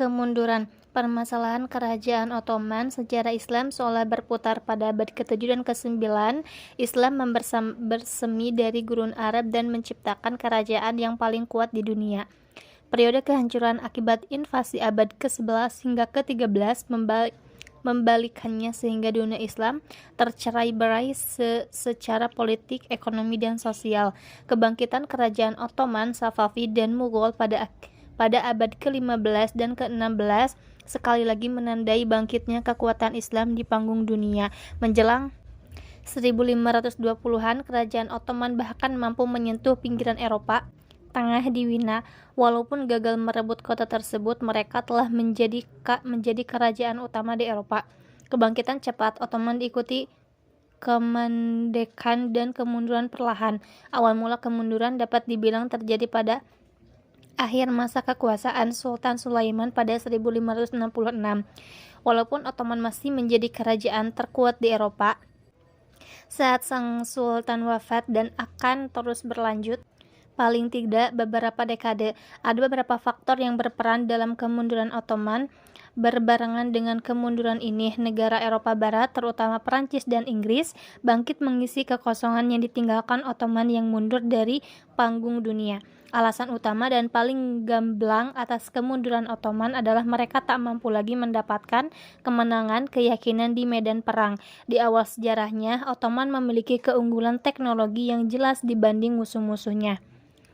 Kemunduran. Permasalahan kerajaan Ottoman sejarah Islam seolah berputar pada abad ke-7 dan ke-9. Islam bersemi dari gurun Arab dan menciptakan kerajaan yang paling kuat di dunia. Periode kehancuran akibat invasi abad ke-11 hingga ke-13 membalikannya sehingga dunia Islam tercerai-berai secara politik, ekonomi, dan sosial. Kebangkitan kerajaan Ottoman, Safavid, dan Mughal pada abad ke-15 dan ke-16 sekali lagi menandai bangkitnya kekuatan Islam di panggung dunia. Menjelang 1520-an, kerajaan Ottoman bahkan mampu menyentuh pinggiran Eropa Tengah di Wina. Walaupun gagal merebut kota tersebut, mereka telah menjadi kerajaan utama di Eropa. Kebangkitan cepat Ottoman diikuti kemandekan dan kemunduran perlahan. Awal mula kemunduran dapat dibilang terjadi pada akhir masa kekuasaan Sultan Sulaiman pada 1566. Walaupun Ottoman masih menjadi kerajaan terkuat di Eropa saat sang sultan wafat dan akan terus berlanjut paling tidak beberapa dekade. Ada beberapa faktor yang berperan dalam kemunduran Ottoman. Berbarengan dengan kemunduran ini, negara Eropa Barat, terutama Perancis dan Inggris, bangkit mengisi kekosongan yang ditinggalkan Ottoman yang mundur dari panggung dunia. Alasan utama dan paling gamblang atas kemunduran Ottoman adalah mereka tak mampu lagi mendapatkan kemenangan keyakinan di medan perang. Di awal sejarahnya, Ottoman memiliki keunggulan teknologi yang jelas dibanding musuh-musuhnya.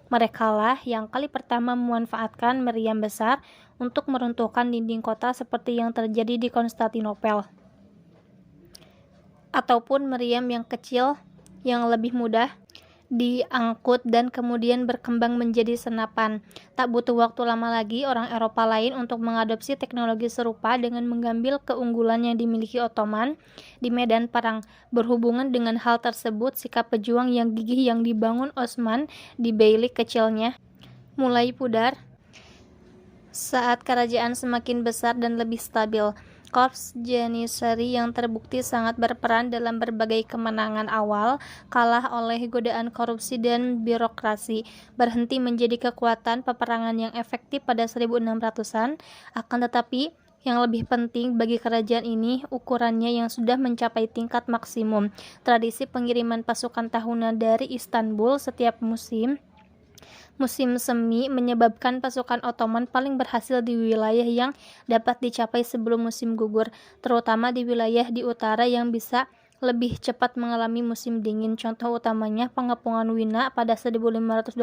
Merekalah yang kali pertama memanfaatkan meriam besar untuk meruntuhkan dinding kota seperti yang terjadi di Konstantinopel, ataupun meriam yang kecil yang lebih mudah diangkut dan kemudian berkembang menjadi senapan. Tak butuh waktu lama lagi orang Eropa lain untuk mengadopsi teknologi serupa dengan mengambil keunggulan yang dimiliki Ottoman di medan perang. Berhubungan dengan hal tersebut, sikap pejuang yang gigih yang dibangun Osman di Beylik kecilnya mulai pudar saat kerajaan semakin besar dan lebih stabil. Korps Janissary yang terbukti sangat berperan dalam berbagai kemenangan awal kalah oleh godaan korupsi dan birokrasi, berhenti menjadi kekuatan peperangan yang efektif pada 1600-an. Akan tetapi yang lebih penting bagi kerajaan ini ukurannya yang sudah mencapai tingkat maksimum. Tradisi pengiriman pasukan tahunan dari Istanbul setiap musim semi menyebabkan pasukan Ottoman paling berhasil di wilayah yang dapat dicapai sebelum musim gugur, terutama di wilayah di utara yang bisa lebih cepat mengalami musim dingin. Contoh utamanya pengepungan Wina pada 1529.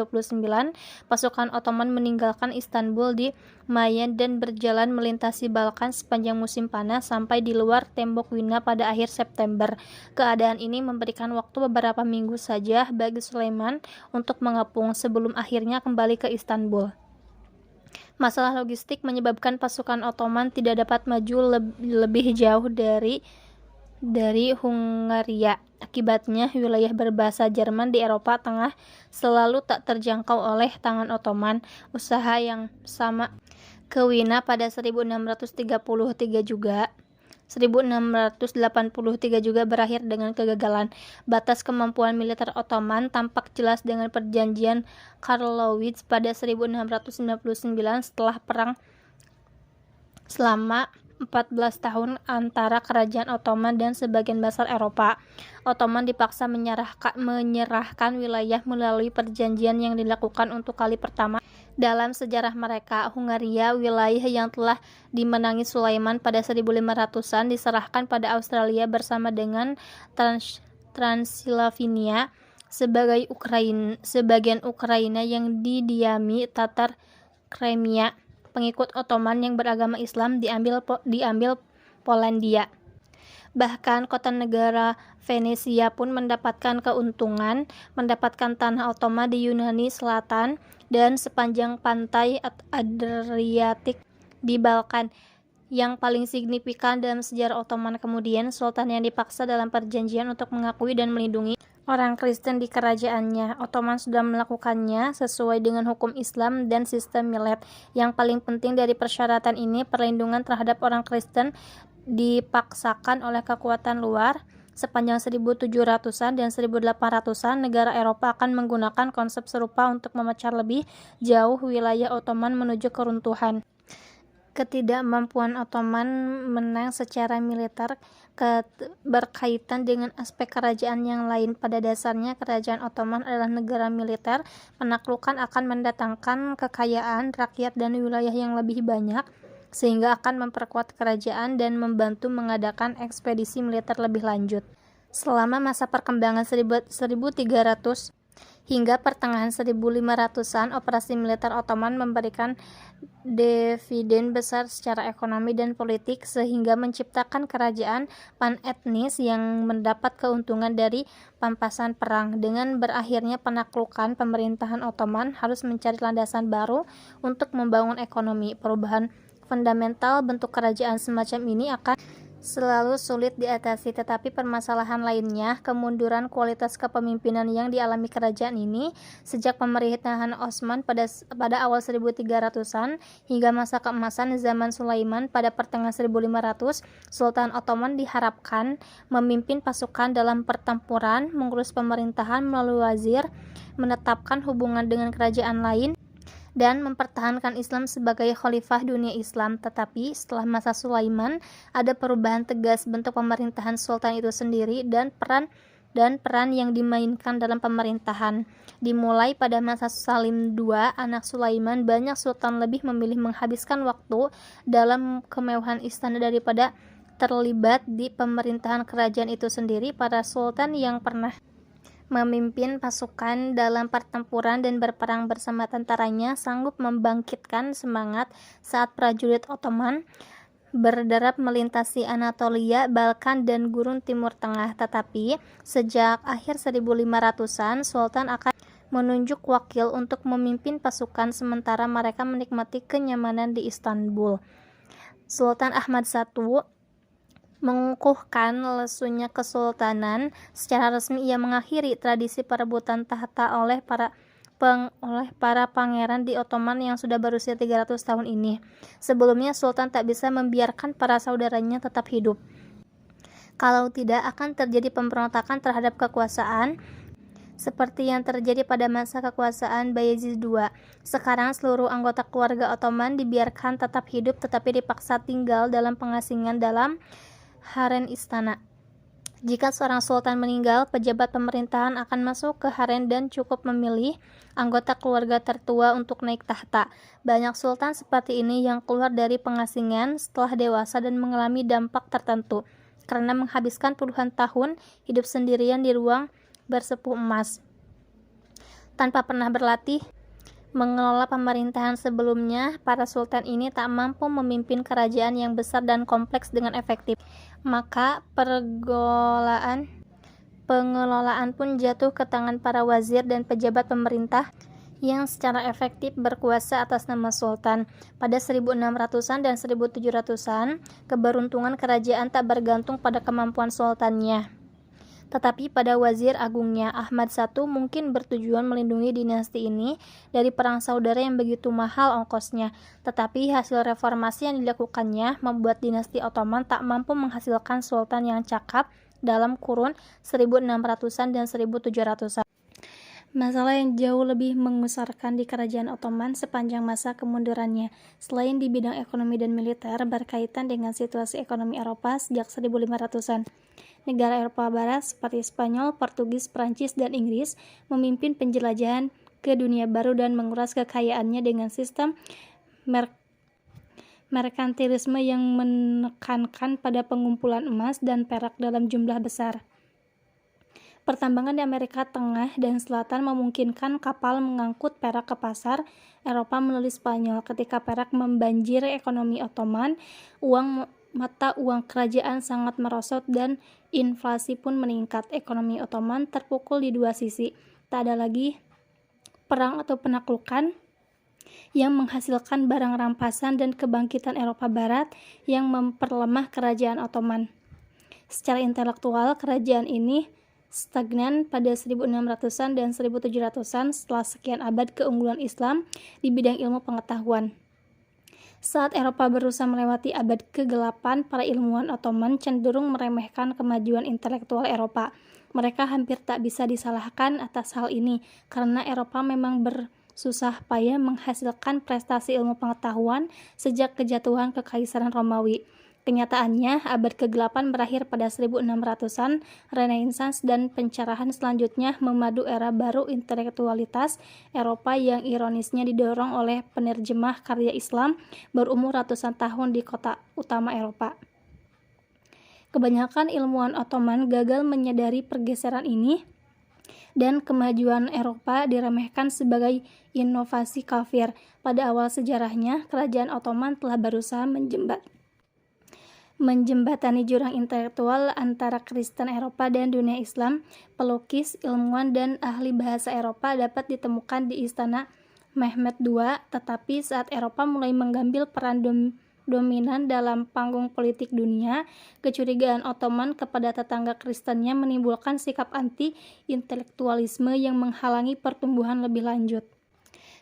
Pasukan Ottoman meninggalkan Istanbul di Mayen dan berjalan melintasi Balkan sepanjang musim panas sampai di luar tembok Wina pada akhir September. Keadaan ini memberikan waktu beberapa minggu saja bagi Sulaiman untuk mengepung sebelum akhirnya kembali ke Istanbul. Masalah logistik menyebabkan pasukan Ottoman tidak dapat maju lebih jauh dari Hungaria. Akibatnya, wilayah berbahasa Jerman di Eropa Tengah selalu tak terjangkau oleh tangan Ottoman. Usaha yang sama ke Wina pada 1683 juga berakhir dengan kegagalan. Batas kemampuan militer Ottoman tampak jelas dengan perjanjian Karlowitz pada 1699 setelah perang selama 14 tahun antara kerajaan Ottoman dan sebagian besar Eropa. Ottoman dipaksa menyerahkan wilayah melalui perjanjian yang dilakukan untuk kali pertama dalam sejarah mereka. Hungaria, wilayah yang telah dimenangi Sulaiman pada 1500-an, diserahkan pada Australia bersama dengan Transilvania sebagian Ukraina yang didiami Tatar Crimea. Pengikut Ottoman yang beragama Islam diambil Polandia. Bahkan kota negara Venesia pun mendapatkan keuntungan, mendapatkan tanah Ottoman di Yunani Selatan dan sepanjang pantai Adriatik di Balkan. Yang paling signifikan dalam sejarah Ottoman kemudian, sultan yang dipaksa dalam perjanjian untuk mengakui dan melindungi orang Kristen di kerajaannya. Ottoman sudah melakukannya sesuai dengan hukum Islam dan sistem milet. Yang paling penting dari persyaratan ini, perlindungan terhadap orang Kristen dipaksakan oleh kekuatan luar. Sepanjang 1700-an dan 1800-an, negara Eropa akan menggunakan konsep serupa untuk memecah lebih jauh wilayah Ottoman menuju keruntuhan. Ketidakmampuan Ottoman menang secara militer berkaitan dengan aspek kerajaan yang lain. Pada dasarnya, kerajaan Ottoman adalah negara militer. Penaklukan akan mendatangkan kekayaan, rakyat, dan wilayah yang lebih banyak, sehingga akan memperkuat kerajaan dan membantu mengadakan ekspedisi militer lebih lanjut. Selama masa perkembangan 1300 hingga pertengahan 1500-an, operasi militer Ottoman memberikan dividen besar secara ekonomi dan politik, sehingga menciptakan kerajaan pan-etnis yang mendapat keuntungan dari pampasan perang. Dengan berakhirnya penaklukan, pemerintahan Ottoman harus mencari landasan baru untuk membangun ekonomi. Perubahan fundamental bentuk kerajaan semacam ini akan selalu sulit diatasi, tetapi permasalahan lainnya, kemunduran kualitas kepemimpinan yang dialami kerajaan ini sejak pemerintahan Osman pada awal 1300-an hingga masa keemasan zaman Sulaiman pada pertengahan 1500, Sultan Ottoman diharapkan memimpin pasukan dalam pertempuran, mengurus pemerintahan melalui wazir, menetapkan hubungan dengan kerajaan lain, dan mempertahankan Islam sebagai khalifah dunia Islam. Tetapi setelah masa Sulaiman, ada perubahan tegas bentuk pemerintahan sultan itu sendiri dan peran yang dimainkan dalam pemerintahan. Dimulai pada masa Salim II, anak Sulaiman, banyak sultan lebih memilih menghabiskan waktu dalam kemewahan istana daripada terlibat di pemerintahan kerajaan itu sendiri. Para sultan yang pernah memimpin pasukan dalam pertempuran dan berperang bersama tentaranya sanggup membangkitkan semangat saat prajurit Ottoman berderap melintasi Anatolia, Balkan, dan gurun Timur Tengah. Tetapi sejak akhir 1500-an, Sultan akan menunjuk wakil untuk memimpin pasukan sementara mereka menikmati kenyamanan di Istanbul. Sultan Ahmad I mengukuhkan lesunya kesultanan. Secara resmi ia mengakhiri tradisi perebutan tahta oleh para pangeran di Ottoman yang sudah berusia 300 tahun ini. Sebelumnya Sultan tak bisa membiarkan para saudaranya tetap hidup. Kalau tidak, akan terjadi pemberontakan terhadap kekuasaan seperti yang terjadi pada masa kekuasaan Bayezid II. Sekarang seluruh anggota keluarga Ottoman dibiarkan tetap hidup tetapi dipaksa tinggal dalam pengasingan dalam harem istana. Jika seorang sultan meninggal, pejabat pemerintahan akan masuk ke harem dan cukup memilih anggota keluarga tertua untuk naik tahta. Banyak sultan seperti ini yang keluar dari pengasingan setelah dewasa dan mengalami dampak tertentu karena menghabiskan puluhan tahun hidup sendirian di ruang bersepuh emas tanpa pernah berlatih mengelola pemerintahan sebelumnya. Para sultan ini tak mampu memimpin kerajaan yang besar dan kompleks dengan efektif. Maka pengelolaan pun jatuh ke tangan para wazir dan pejabat pemerintah yang secara efektif berkuasa atas nama sultan. Pada 1600-an dan 1700-an, keberuntungan kerajaan tak bergantung pada kemampuan sultannya, tetapi pada wazir agungnya. Ahmad I mungkin bertujuan melindungi dinasti ini dari perang saudara yang begitu mahal ongkosnya, tetapi hasil reformasi yang dilakukannya membuat dinasti Ottoman tak mampu menghasilkan sultan yang cakap dalam kurun 1600-an dan 1700-an. Masalah yang jauh lebih mengusarkan di kerajaan Ottoman sepanjang masa kemundurannya, selain di bidang ekonomi dan militer, berkaitan dengan situasi ekonomi Eropa sejak 1500-an. Negara Eropa Barat seperti Spanyol, Portugis, Prancis, dan Inggris memimpin penjelajahan ke dunia baru dan menguras kekayaannya dengan sistem merkantilisme yang menekankan pada pengumpulan emas dan perak dalam jumlah besar. Pertambangan di Amerika Tengah dan Selatan memungkinkan kapal mengangkut perak ke pasar Eropa melalui Spanyol. Ketika perak membanjiri ekonomi Ottoman, mata uang kerajaan sangat merosot dan inflasi pun meningkat. Ekonomi Ottoman terpukul di dua sisi. Tak ada lagi perang atau penaklukan yang menghasilkan barang rampasan dan kebangkitan Eropa Barat yang memperlemah kerajaan Ottoman. Secara intelektual, kerajaan ini stagnan pada 1600-an dan 1700-an setelah sekian abad keunggulan Islam di bidang ilmu pengetahuan. Saat Eropa berusaha melewati abad ke-8, para ilmuwan Ottoman cenderung meremehkan kemajuan intelektual Eropa. Mereka hampir tak bisa disalahkan atas hal ini, karena Eropa memang susah payah menghasilkan prestasi ilmu pengetahuan sejak kejatuhan Kekaisaran Romawi. Kenyataannya, abad ke-8 berakhir pada 1600-an, Renaissance dan pencerahan selanjutnya memadu era baru intelektualitas Eropa yang ironisnya didorong oleh penerjemah karya Islam berumur ratusan tahun di kota utama Eropa. Kebanyakan ilmuwan Ottoman gagal menyadari pergeseran ini dan kemajuan Eropa diremehkan sebagai inovasi kafir. Pada awal sejarahnya, kerajaan Ottoman telah berusaha menjembatani jurang intelektual antara Kristen Eropa dan dunia Islam. Pelukis, ilmuwan, dan ahli bahasa Eropa dapat ditemukan di istana Mehmed II, tetapi saat Eropa mulai mengambil peran dominan dalam panggung politik dunia, kecurigaan Ottoman kepada tetangga Kristennya menimbulkan sikap anti-intelektualisme yang menghalangi pertumbuhan lebih lanjut.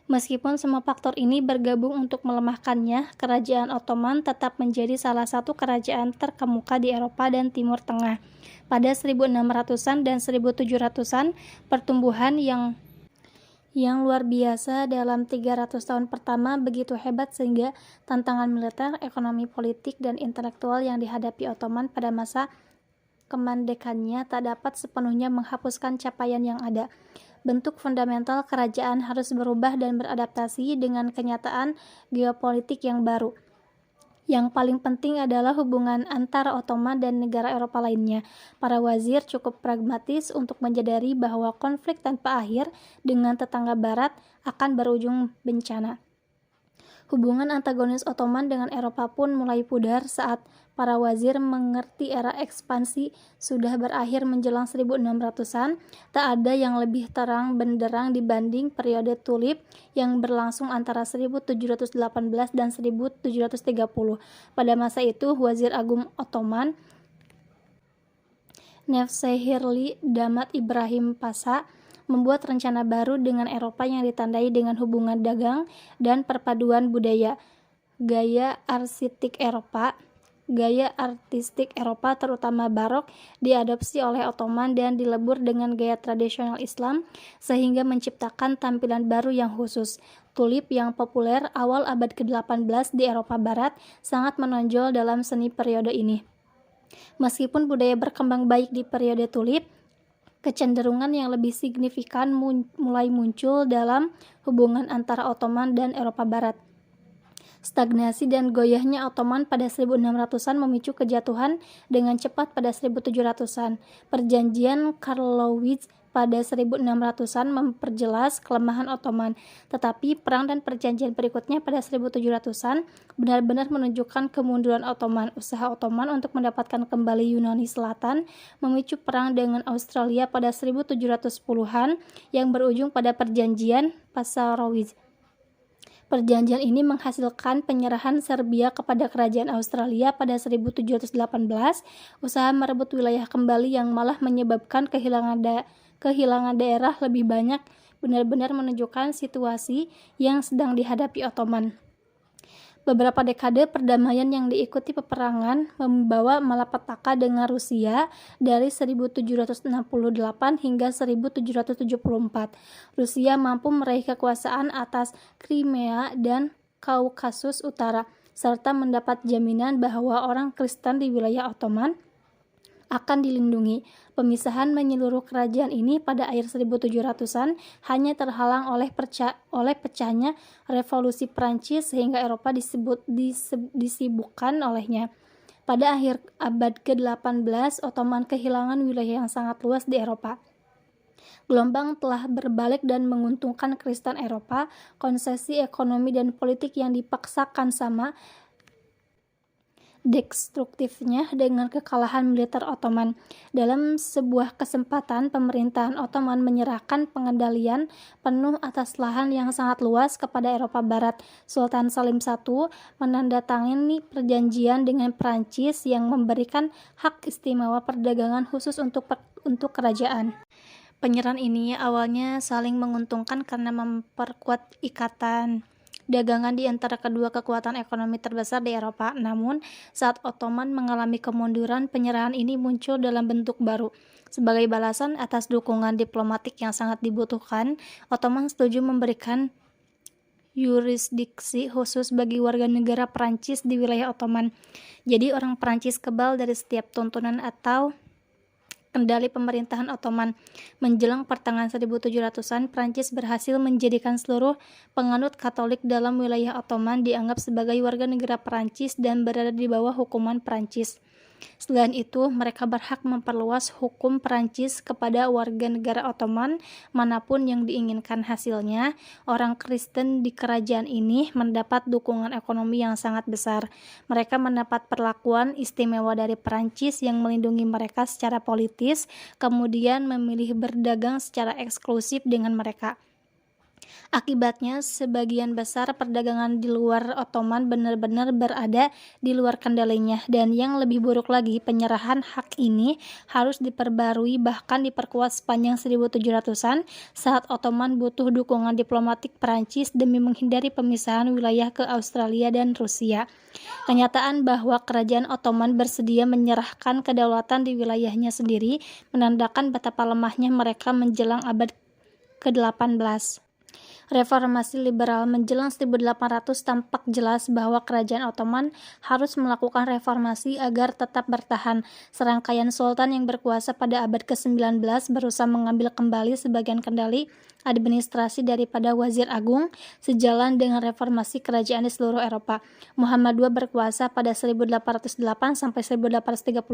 Meskipun semua faktor ini bergabung untuk melemahkannya, kerajaan Ottoman tetap menjadi salah satu kerajaan terkemuka di Eropa dan Timur Tengah. Pada 1600-an dan 1700-an, pertumbuhan yang luar biasa dalam 300 tahun pertama begitu hebat sehingga tantangan militer, ekonomi, politik, dan intelektual yang dihadapi Ottoman pada masa kemerdekannya tak dapat sepenuhnya menghapuskan capaian yang ada. Bentuk fundamental kerajaan harus berubah dan beradaptasi dengan kenyataan geopolitik yang baru. Yang paling penting adalah hubungan antara Ottoman dan negara Eropa lainnya. Para wazir cukup pragmatis untuk menyadari bahwa konflik tanpa akhir dengan tetangga barat akan berujung bencana. Hubungan antagonis Ottoman dengan Eropa pun mulai pudar saat para wazir mengerti era ekspansi sudah berakhir menjelang 1600-an. Tak ada yang lebih terang benderang dibanding periode Tulip yang berlangsung antara 1718 dan 1730. Pada masa itu, Wazir Agung Ottoman, Nevşehirli Damat Ibrahim Pasha, membuat rencana baru dengan Eropa yang ditandai dengan hubungan dagang dan perpaduan budaya. Gaya artistik Eropa terutama barok diadopsi oleh Ottoman dan dilebur dengan gaya tradisional Islam sehingga menciptakan tampilan baru yang khusus. Tulip yang populer awal abad ke-18 di Eropa Barat sangat menonjol dalam seni periode ini. Meskipun budaya berkembang baik di periode Tulip, kecenderungan yang lebih signifikan mulai muncul dalam hubungan antara Ottoman dan Eropa Barat. Stagnasi dan goyahnya Ottoman pada 1600-an memicu kejatuhan dengan cepat pada 1700-an. Perjanjian Karlowitz pada 1600-an memperjelas kelemahan Ottoman, tetapi perang dan perjanjian berikutnya pada 1700-an benar-benar menunjukkan kemunduran Ottoman. Usaha Ottoman untuk mendapatkan kembali Yunani Selatan memicu perang dengan Australia pada 1710-an yang berujung pada perjanjian Passarowitz. Perjanjian ini menghasilkan penyerahan Serbia kepada kerajaan Australia pada 1718, usaha merebut wilayah kembali yang malah menyebabkan kehilangan daerah lebih banyak benar-benar menunjukkan situasi yang sedang dihadapi Ottoman. Beberapa dekade perdamaian yang diikuti peperangan membawa malapetaka dengan Rusia dari 1768 hingga 1774. Rusia mampu meraih kekuasaan atas Crimea dan Kaukasus Utara, serta mendapat jaminan bahwa orang Kristen di wilayah Ottoman akan dilindungi. Pemisahan menyeluruh kerajaan ini pada akhir 1700-an hanya terhalang oleh pecahnya revolusi Prancis sehingga Eropa disibukkan olehnya. Pada akhir abad ke-18, Ottoman kehilangan wilayah yang sangat luas di Eropa. Gelombang telah berbalik dan menguntungkan Kristen Eropa. Konsesi ekonomi dan politik yang dipaksakan sama destruktifnya dengan kekalahan militer Ottoman. Dalam sebuah kesempatan, pemerintahan Ottoman menyerahkan pengendalian penuh atas lahan yang sangat luas kepada Eropa Barat. Sultan Salim I menandatangani perjanjian dengan Prancis yang memberikan hak istimewa perdagangan khusus untuk kerajaan. Penyerahan ini awalnya saling menguntungkan karena memperkuat ikatan dagangan di antara kedua kekuatan ekonomi terbesar di Eropa. Namun, saat Ottoman mengalami kemunduran, penyerahan ini muncul dalam bentuk baru. Sebagai balasan atas dukungan diplomatik yang sangat dibutuhkan, Ottoman setuju memberikan yurisdiksi khusus bagi warga negara Prancis di wilayah Ottoman. Jadi orang Prancis kebal dari setiap tuntunan atau kendali pemerintahan Ottoman. Menjelang pertengahan 1700-an, Prancis berhasil menjadikan seluruh penganut Katolik dalam wilayah Ottoman dianggap sebagai warga negara Prancis dan berada di bawah hukuman Prancis. Selain itu, mereka berhak memperluas hukum Prancis kepada warga negara Ottoman manapun yang diinginkan. Hasilnya, orang Kristen di kerajaan ini mendapat dukungan ekonomi yang sangat besar. Mereka mendapat perlakuan istimewa dari Prancis yang melindungi mereka secara politis, kemudian memilih berdagang secara eksklusif dengan mereka. Akibatnya, sebagian besar perdagangan di luar Ottoman benar-benar berada di luar kendalinya, dan yang lebih buruk lagi, penyerahan hak ini harus diperbarui bahkan diperkuat sepanjang 1700-an saat Ottoman butuh dukungan diplomatik Prancis demi menghindari pemisahan wilayah ke Australia dan Rusia. Kenyataan bahwa kerajaan Ottoman bersedia menyerahkan kedaulatan di wilayahnya sendiri menandakan betapa lemahnya mereka menjelang abad ke-18. Reformasi liberal menjelang 1800 tampak jelas bahwa kerajaan Ottoman harus melakukan reformasi agar tetap bertahan. Serangkaian sultan yang berkuasa pada abad ke-19 berusaha mengambil kembali sebagian kendali administrasi daripada wazir agung, sejalan dengan reformasi kerajaan di seluruh Eropa. Muhammad II berkuasa pada 1808 sampai 1839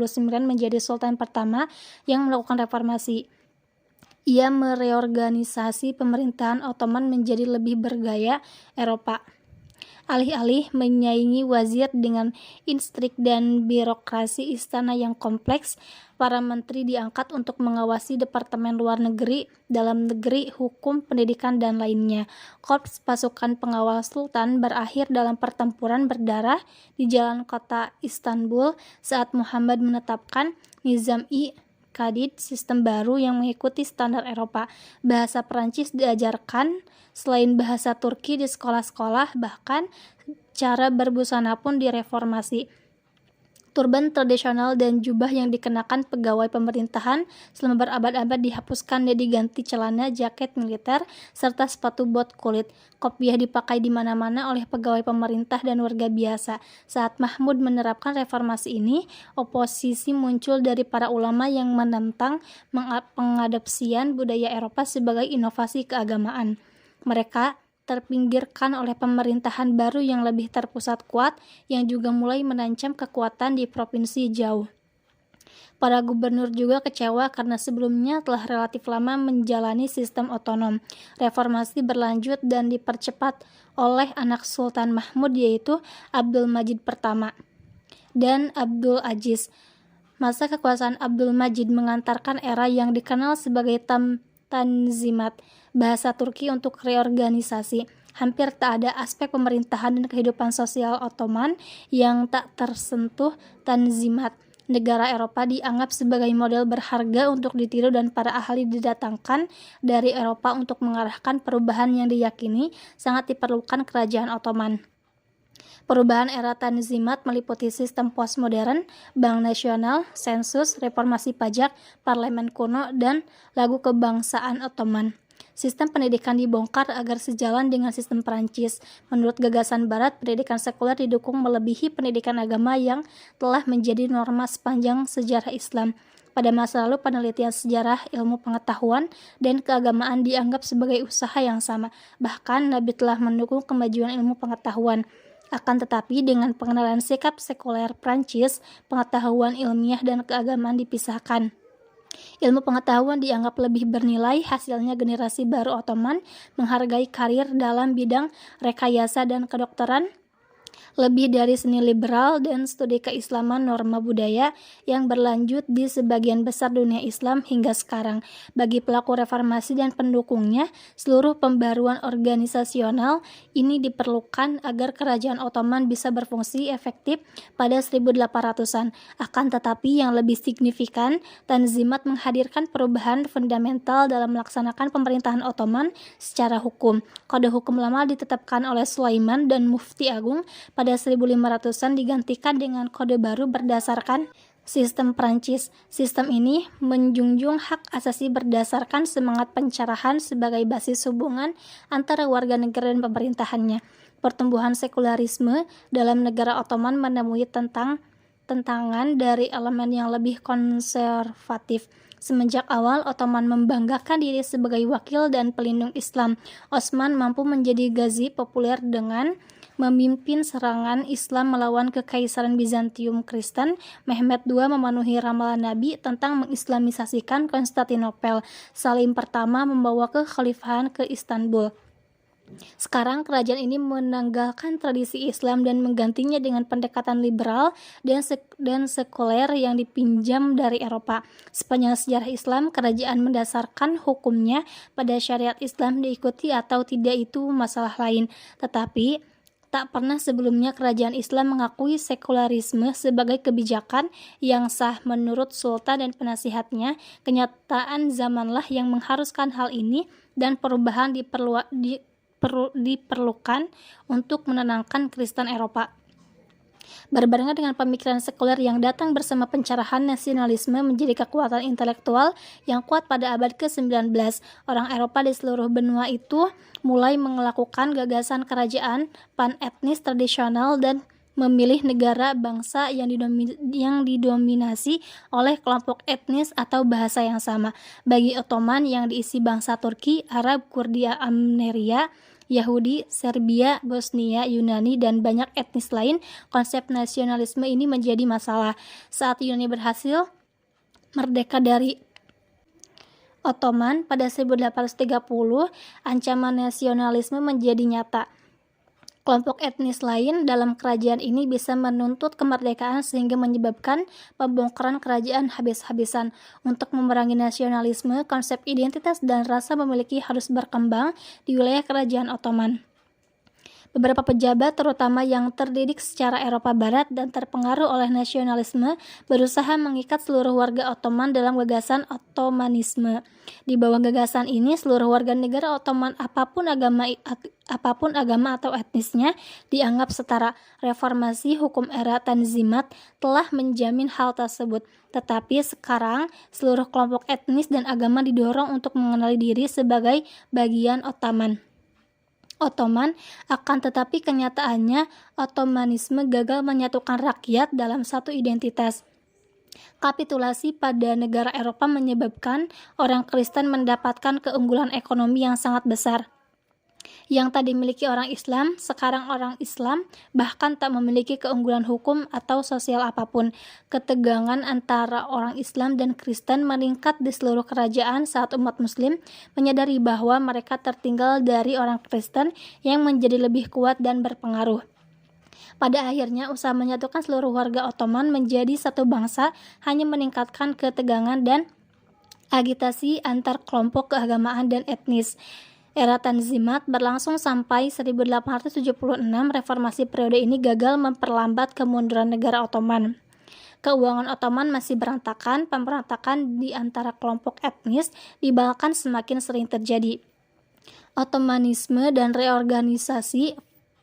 menjadi sultan pertama yang melakukan reformasi. Ia mereorganisasi pemerintahan Ottoman menjadi lebih bergaya Eropa. Alih-alih menyaingi wazir dengan instrik dan birokrasi istana yang kompleks, para menteri diangkat untuk mengawasi departemen luar negeri, dalam negeri, hukum, pendidikan, dan lainnya. Korps pasukan pengawal sultan berakhir dalam pertempuran berdarah di jalan kota Istanbul saat Muhammad menetapkan Nizam-i Kadid, sistem baru yang mengikuti standar Eropa. Bahasa Perancis diajarkan selain bahasa Turki di sekolah-sekolah, bahkan cara berbusana pun direformasi. Turban tradisional dan jubah yang dikenakan pegawai pemerintahan selama berabad-abad dihapuskan dan diganti celana, jaket militer, serta sepatu bot kulit. Kopiah dipakai di mana-mana oleh pegawai pemerintah dan warga biasa. Saat Mahmud menerapkan reformasi ini, oposisi muncul dari para ulama yang menentang pengadopsian budaya Eropa sebagai inovasi keagamaan. Mereka terpinggirkan oleh pemerintahan baru yang lebih terpusat kuat, yang juga mulai menancap kekuatan di provinsi jauh. Para gubernur juga kecewa karena sebelumnya telah relatif lama menjalani sistem otonom. Reformasi berlanjut dan dipercepat oleh anak Sultan Mahmud, yaitu Abdul Majid pertama dan Abdul Aziz. Masa kekuasaan Abdul Majid mengantarkan era yang dikenal sebagai Tanzimat, bahasa Turki untuk reorganisasi. Hampir tak ada aspek pemerintahan dan kehidupan sosial Ottoman yang tak tersentuh Tanzimat. Negara Eropa dianggap sebagai model berharga untuk ditiru dan para ahli didatangkan dari Eropa untuk mengarahkan perubahan yang diyakini sangat diperlukan kerajaan Ottoman. Perubahan era Tanzimat meliputi sistem postmodern, bank nasional, sensus, reformasi pajak, parlemen kuno, dan lagu kebangsaan Ottoman. Sistem pendidikan dibongkar agar sejalan dengan sistem Prancis. Menurut gagasan Barat, pendidikan sekuler didukung melebihi pendidikan agama yang telah menjadi norma sepanjang sejarah Islam. Pada masa lalu, penelitian sejarah, ilmu pengetahuan, dan keagamaan dianggap sebagai usaha yang sama. Bahkan, Nabi telah mendukung kemajuan ilmu pengetahuan. Akan tetapi, dengan pengenalan sikap sekuler Prancis, pengetahuan ilmiah dan keagamaan dipisahkan. Ilmu pengetahuan dianggap lebih bernilai, hasilnya generasi baru Ottoman menghargai karir dalam bidang rekayasa dan kedokteran, lebih dari seni liberal dan studi keislaman norma budaya yang berlanjut di sebagian besar dunia Islam hingga sekarang. Bagi pelaku reformasi dan pendukungnya, seluruh pembaruan organisasional ini diperlukan agar kerajaan Ottoman bisa berfungsi efektif pada 1800-an. Akan tetapi yang lebih signifikan, Tanzimat menghadirkan perubahan fundamental dalam melaksanakan pemerintahan Ottoman secara hukum. Kode hukum lama ditetapkan oleh Sulaiman dan Mufti Agung pada 1500-an digantikan dengan kode baru berdasarkan Sistem Prancis. Sistem ini menjunjung hak asasi berdasarkan semangat pencerahan sebagai basis hubungan antara warga negara dan pemerintahannya. Pertumbuhan sekularisme dalam negara Ottoman menemui tentangan dari elemen yang lebih konservatif. Semenjak awal, Ottoman membanggakan diri sebagai wakil dan pelindung Islam. Osman mampu menjadi Ghazi populer dengan memimpin serangan Islam melawan Kekaisaran Bizantium Kristen. Mehmed II memenuhi ramalan Nabi tentang mengislamisasikan Konstantinopel. Salim pertama membawa kekhalifahan ke Istanbul. Sekarang kerajaan ini menanggalkan tradisi Islam dan menggantinya dengan pendekatan liberal dan sekuler yang dipinjam dari Eropa. Sepanjang sejarah Islam, kerajaan mendasarkan hukumnya pada syariat Islam, diikuti atau tidak itu masalah lain. Tetapi tak pernah sebelumnya kerajaan Islam mengakui sekularisme sebagai kebijakan yang sah menurut sultan dan penasihatnya. Kenyataan zamanlah yang mengharuskan hal ini dan perubahan diperlukan untuk menenangkan Kristen Eropa. Berbarengan dengan pemikiran sekuler yang datang bersama pencerahan, nasionalisme menjadi kekuatan intelektual yang kuat pada abad ke-19. Orang Eropa di seluruh benua itu mulai melakukan gagasan kerajaan pan-etnis tradisional dan memilih negara bangsa yang didominasi oleh kelompok etnis atau bahasa yang sama. Bagi Ottoman yang diisi bangsa Turki, Arab, Kurdi, Armenia, Yahudi, Serbia, Bosnia, Yunani, dan banyak etnis lain, konsep nasionalisme ini menjadi masalah. Saat Yunani berhasil merdeka dari Ottoman pada 1830, ancaman nasionalisme menjadi nyata. Kelompok etnis lain dalam kerajaan ini bisa menuntut kemerdekaan sehingga menyebabkan pembongkaran kerajaan habis-habisan. Untuk memerangi nasionalisme, konsep identitas dan rasa memiliki harus berkembang di wilayah kerajaan Ottoman. Beberapa pejabat, terutama yang terdidik secara Eropa Barat dan terpengaruh oleh nasionalisme, berusaha mengikat seluruh warga Ottoman dalam gagasan Ottomanisme. Di bawah gagasan ini, seluruh warga negara Ottoman apapun agama atau etnisnya dianggap setara. Reformasi hukum era Tanzimat telah menjamin hal tersebut. Tetapi sekarang, seluruh kelompok etnis dan agama didorong untuk mengenali diri sebagai bagian Ottoman, akan tetapi kenyataannya Ottomanisme gagal menyatukan rakyat dalam satu identitas. Kapitulasi pada negara Eropa menyebabkan orang Kristen mendapatkan keunggulan ekonomi yang sangat besar. Yang tadi dimiliki orang Islam, sekarang orang Islam bahkan tak memiliki keunggulan hukum atau sosial apapun. Ketegangan antara orang Islam dan Kristen meningkat di seluruh kerajaan saat umat Muslim menyadari bahwa mereka tertinggal dari orang Kristen yang menjadi lebih kuat dan berpengaruh. Pada akhirnya, usaha menyatukan seluruh warga Ottoman menjadi satu bangsa hanya meningkatkan ketegangan dan agitasi antar kelompok keagamaan dan etnis. Era Tanzimat berlangsung sampai 1876. Reformasi periode ini gagal memperlambat kemunduran negara Ottoman. Keuangan Ottoman masih berantakan. Pemberontakan di antara kelompok etnis di Balkan semakin sering terjadi. Ottomanisme dan reorganisasi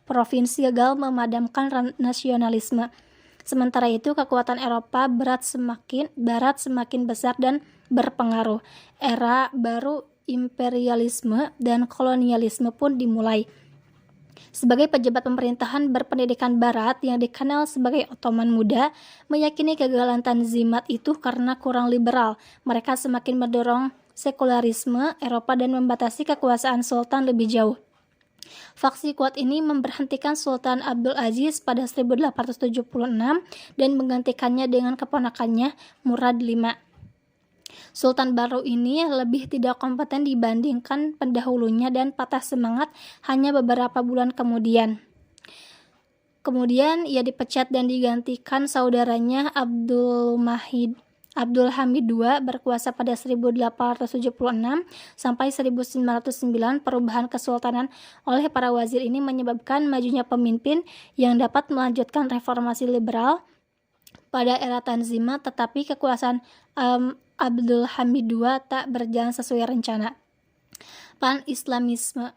provinsi gagal memadamkan nasionalisme. Sementara itu, kekuatan Eropa Barat semakin besar dan berpengaruh. Era baru imperialisme dan kolonialisme pun dimulai. Sebagai pejabat pemerintahan berpendidikan Barat yang dikenal sebagai Ottoman Muda, meyakini kegagalan Tanzimat itu karena kurang liberal. Mereka semakin mendorong sekularisme Eropa dan membatasi kekuasaan Sultan lebih jauh. Faksi kuat ini memberhentikan Sultan Abdul Aziz pada 1876 dan menggantikannya dengan keponakannya Murad V. Sultan baru ini lebih tidak kompeten dibandingkan pendahulunya dan patah semangat hanya beberapa bulan kemudian. Kemudian ia dipecat dan digantikan saudaranya Abdul Hamid II berkuasa pada 1876 sampai 1909. Perubahan kesultanan oleh para wazir ini menyebabkan majunya pemimpin yang dapat melanjutkan reformasi liberal pada era Tanzimat, tetapi kekuasaan Abdul Hamid II tak berjalan sesuai rencana. Pan-Islamisme.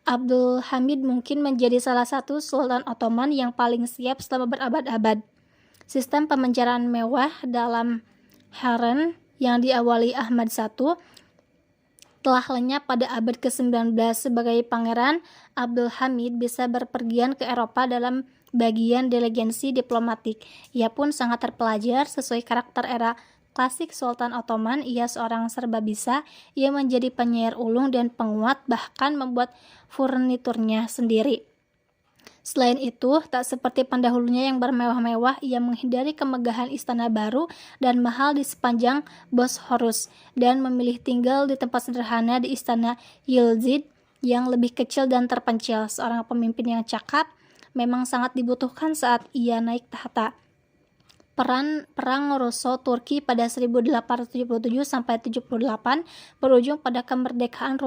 Abdul Hamid mungkin menjadi salah satu Sultan Ottoman yang paling siap selama berabad-abad. Sistem pemenjaraan mewah dalam harem yang diawali Ahmad I telah lenyap pada abad ke-19. Sebagai pangeran, Abdul Hamid bisa berpergian ke Eropa dalam bagian delegasi diplomatik. Ia pun sangat terpelajar sesuai karakter era klasik Sultan Ottoman. Ia seorang serba bisa. Ia menjadi penyair ulung dan penguat, bahkan membuat furniturnya sendiri. Selain itu, tak seperti pendahulunya yang bermewah-mewah, ia menghindari kemegahan istana baru dan mahal di sepanjang Bosporus dan memilih tinggal di tempat sederhana di istana Yildiz yang lebih kecil dan terpencil. Seorang pemimpin yang cakap memang sangat dibutuhkan saat ia naik tahta. Perang Russo-Turki pada 1877-78 berujung pada kemerdekaan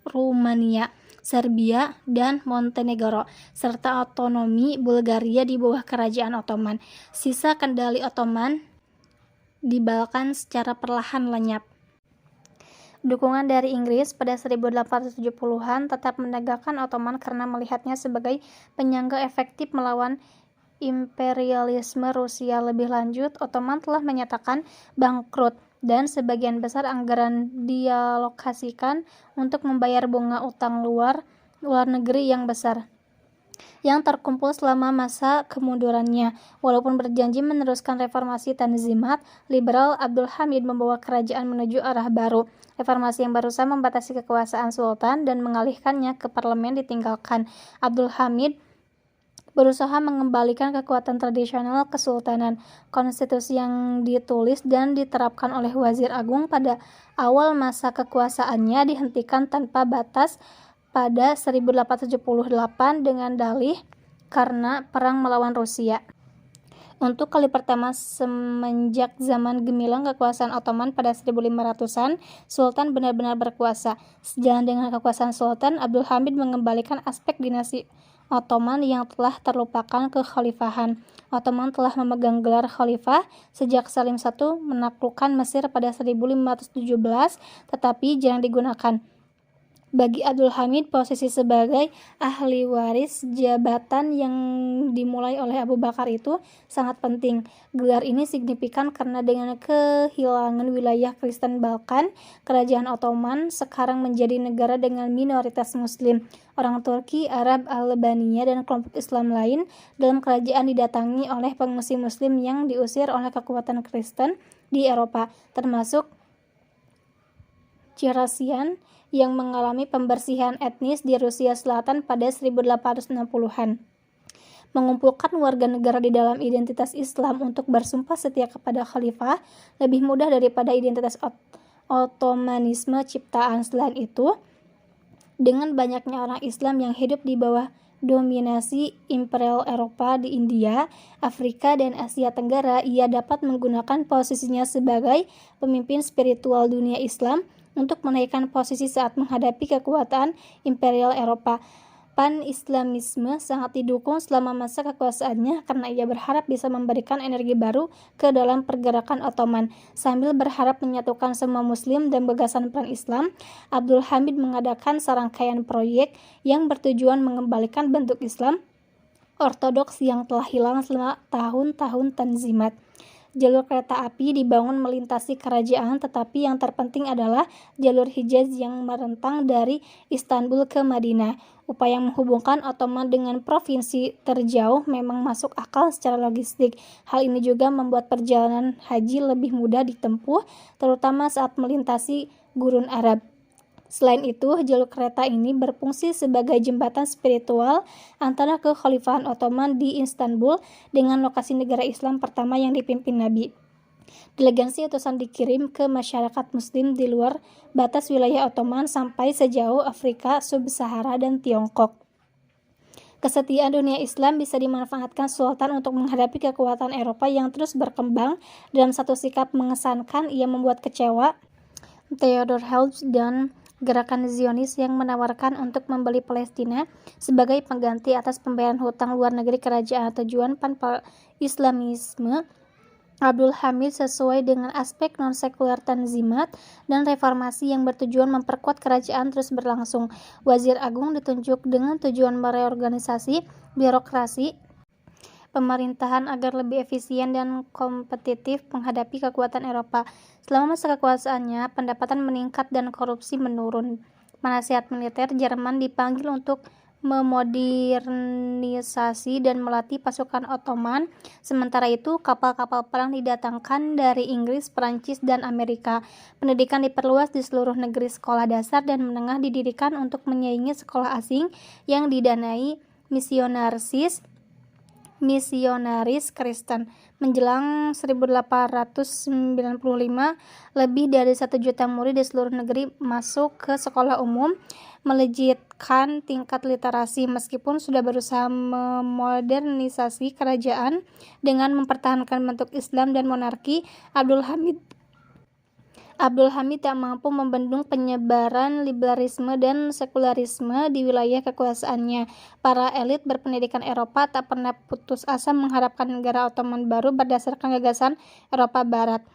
Rumania, Serbia, dan Montenegro, serta otonomi Bulgaria di bawah kerajaan Ottoman. Sisa kendali Ottoman di Balkan secara perlahan lenyap. Dukungan dari Inggris pada 1870-an tetap menegakkan Ottoman karena melihatnya sebagai penyangga efektif melawan imperialisme Rusia. Lebih lanjut, Ottoman telah menyatakan bangkrut dan sebagian besar anggaran dialokasikan untuk membayar bunga utang luar negeri yang besar yang terkumpul selama masa kemundurannya. Walaupun berjanji meneruskan reformasi Tanzimat liberal, Abdul Hamid membawa kerajaan menuju arah baru. Reformasi yang berusaha membatasi kekuasaan sultan dan mengalihkannya ke parlemen ditinggalkan. Abdul Hamid berusaha mengembalikan kekuatan tradisional kesultanan. Konstitusi yang ditulis dan diterapkan oleh Wazir Agung pada awal masa kekuasaannya dihentikan tanpa batas pada 1878 dengan dalih karena perang melawan Rusia. Untuk kali pertama semenjak zaman gemilang kekuasaan Ottoman pada 1500-an, Sultan benar-benar berkuasa. Sejalan dengan kekuasaan Sultan, Abdul Hamid mengembalikan aspek dinasti Ottoman yang telah terlupakan ke Khalifahan. Ottoman telah memegang gelar Khalifah sejak Salim I menaklukkan Mesir pada 1517, tetapi jarang digunakan. Bagi Abdul Hamid, posisi sebagai ahli waris jabatan yang dimulai oleh Abu Bakar itu sangat penting. Gelar ini signifikan karena dengan kehilangan wilayah Kristen Balkan, kerajaan Ottoman sekarang menjadi negara dengan minoritas Muslim. Orang Turki, Arab, Albania, dan kelompok Islam lain dalam kerajaan didatangi oleh pengungsi Muslim yang diusir oleh kekuatan Kristen di Eropa, termasuk Cirasian yang mengalami pembersihan etnis di Rusia Selatan pada 1860-an. Mengumpulkan warga negara di dalam identitas Islam untuk bersumpah setia kepada khalifah lebih mudah daripada identitas Ottomanisme ciptaan. Selain itu, dengan banyaknya orang Islam yang hidup di bawah dominasi Imperial Eropa di India, Afrika, dan Asia Tenggara, ia dapat menggunakan posisinya sebagai pemimpin spiritual dunia Islam untuk menaikkan posisi saat menghadapi kekuatan Imperial Eropa. Pan-Islamisme sangat didukung selama masa kekuasaannya karena ia berharap bisa memberikan energi baru ke dalam pergerakan Ottoman. Sambil berharap menyatukan semua Muslim dan gagasan peran Islam, Abdul Hamid mengadakan serangkaian proyek yang bertujuan mengembalikan bentuk Islam Ortodoks yang telah hilang selama tahun-tahun Tanzimat. Jalur kereta api dibangun melintasi kerajaan, tetapi yang terpenting adalah jalur Hijaz yang merentang dari Istanbul ke Madinah. Upaya menghubungkan Ottoman dengan provinsi terjauh memang masuk akal secara logistik. Hal ini juga membuat perjalanan haji lebih mudah ditempuh, terutama saat melintasi gurun Arab. Selain itu, jalur kereta ini berfungsi sebagai jembatan spiritual antara kekhalifahan Ottoman di Istanbul dengan lokasi negara Islam pertama yang dipimpin Nabi. Delegasi utusan dikirim ke masyarakat Muslim di luar batas wilayah Ottoman sampai sejauh Afrika Sub-Sahara dan Tiongkok. Kesetiaan dunia Islam bisa dimanfaatkan Sultan untuk menghadapi kekuatan Eropa yang terus berkembang. Dalam satu sikap mengesankan, ia membuat kecewa Theodor Herzl dan gerakan Zionis yang menawarkan untuk membeli Palestina sebagai pengganti atas pembayaran hutang luar negeri kerajaan. Tujuan Pan-Islamisme Abdul Hamid sesuai dengan aspek non-sekuler Tanzimat dan reformasi yang bertujuan memperkuat kerajaan terus berlangsung. Wazir Agung ditunjuk dengan tujuan mereorganisasi birokrasi, pemerintahan agar lebih efisien dan kompetitif menghadapi kekuatan Eropa. Selama masa kekuasaannya, pendapatan meningkat dan korupsi menurun. Penasihat militer Jerman dipanggil untuk memodernisasi dan melatih pasukan Ottoman. Sementara itu, kapal-kapal perang didatangkan dari Inggris, Perancis, dan Amerika. Pendidikan diperluas di seluruh negeri. Sekolah dasar dan menengah didirikan untuk menyaingi sekolah asing yang didanai misionaris Kristen. Menjelang 1895, lebih dari 1 juta murid di seluruh negeri masuk ke sekolah umum, melejitkan tingkat literasi. Meskipun sudah berusaha memodernisasi kerajaan dengan mempertahankan bentuk Islam dan monarki, Abdul Hamid tak mampu membendung penyebaran liberalisme dan sekularisme di wilayah kekuasaannya. Para elit berpendidikan Eropa tak pernah putus asa mengharapkan negara Ottoman baru berdasarkan gagasan Eropa Barat.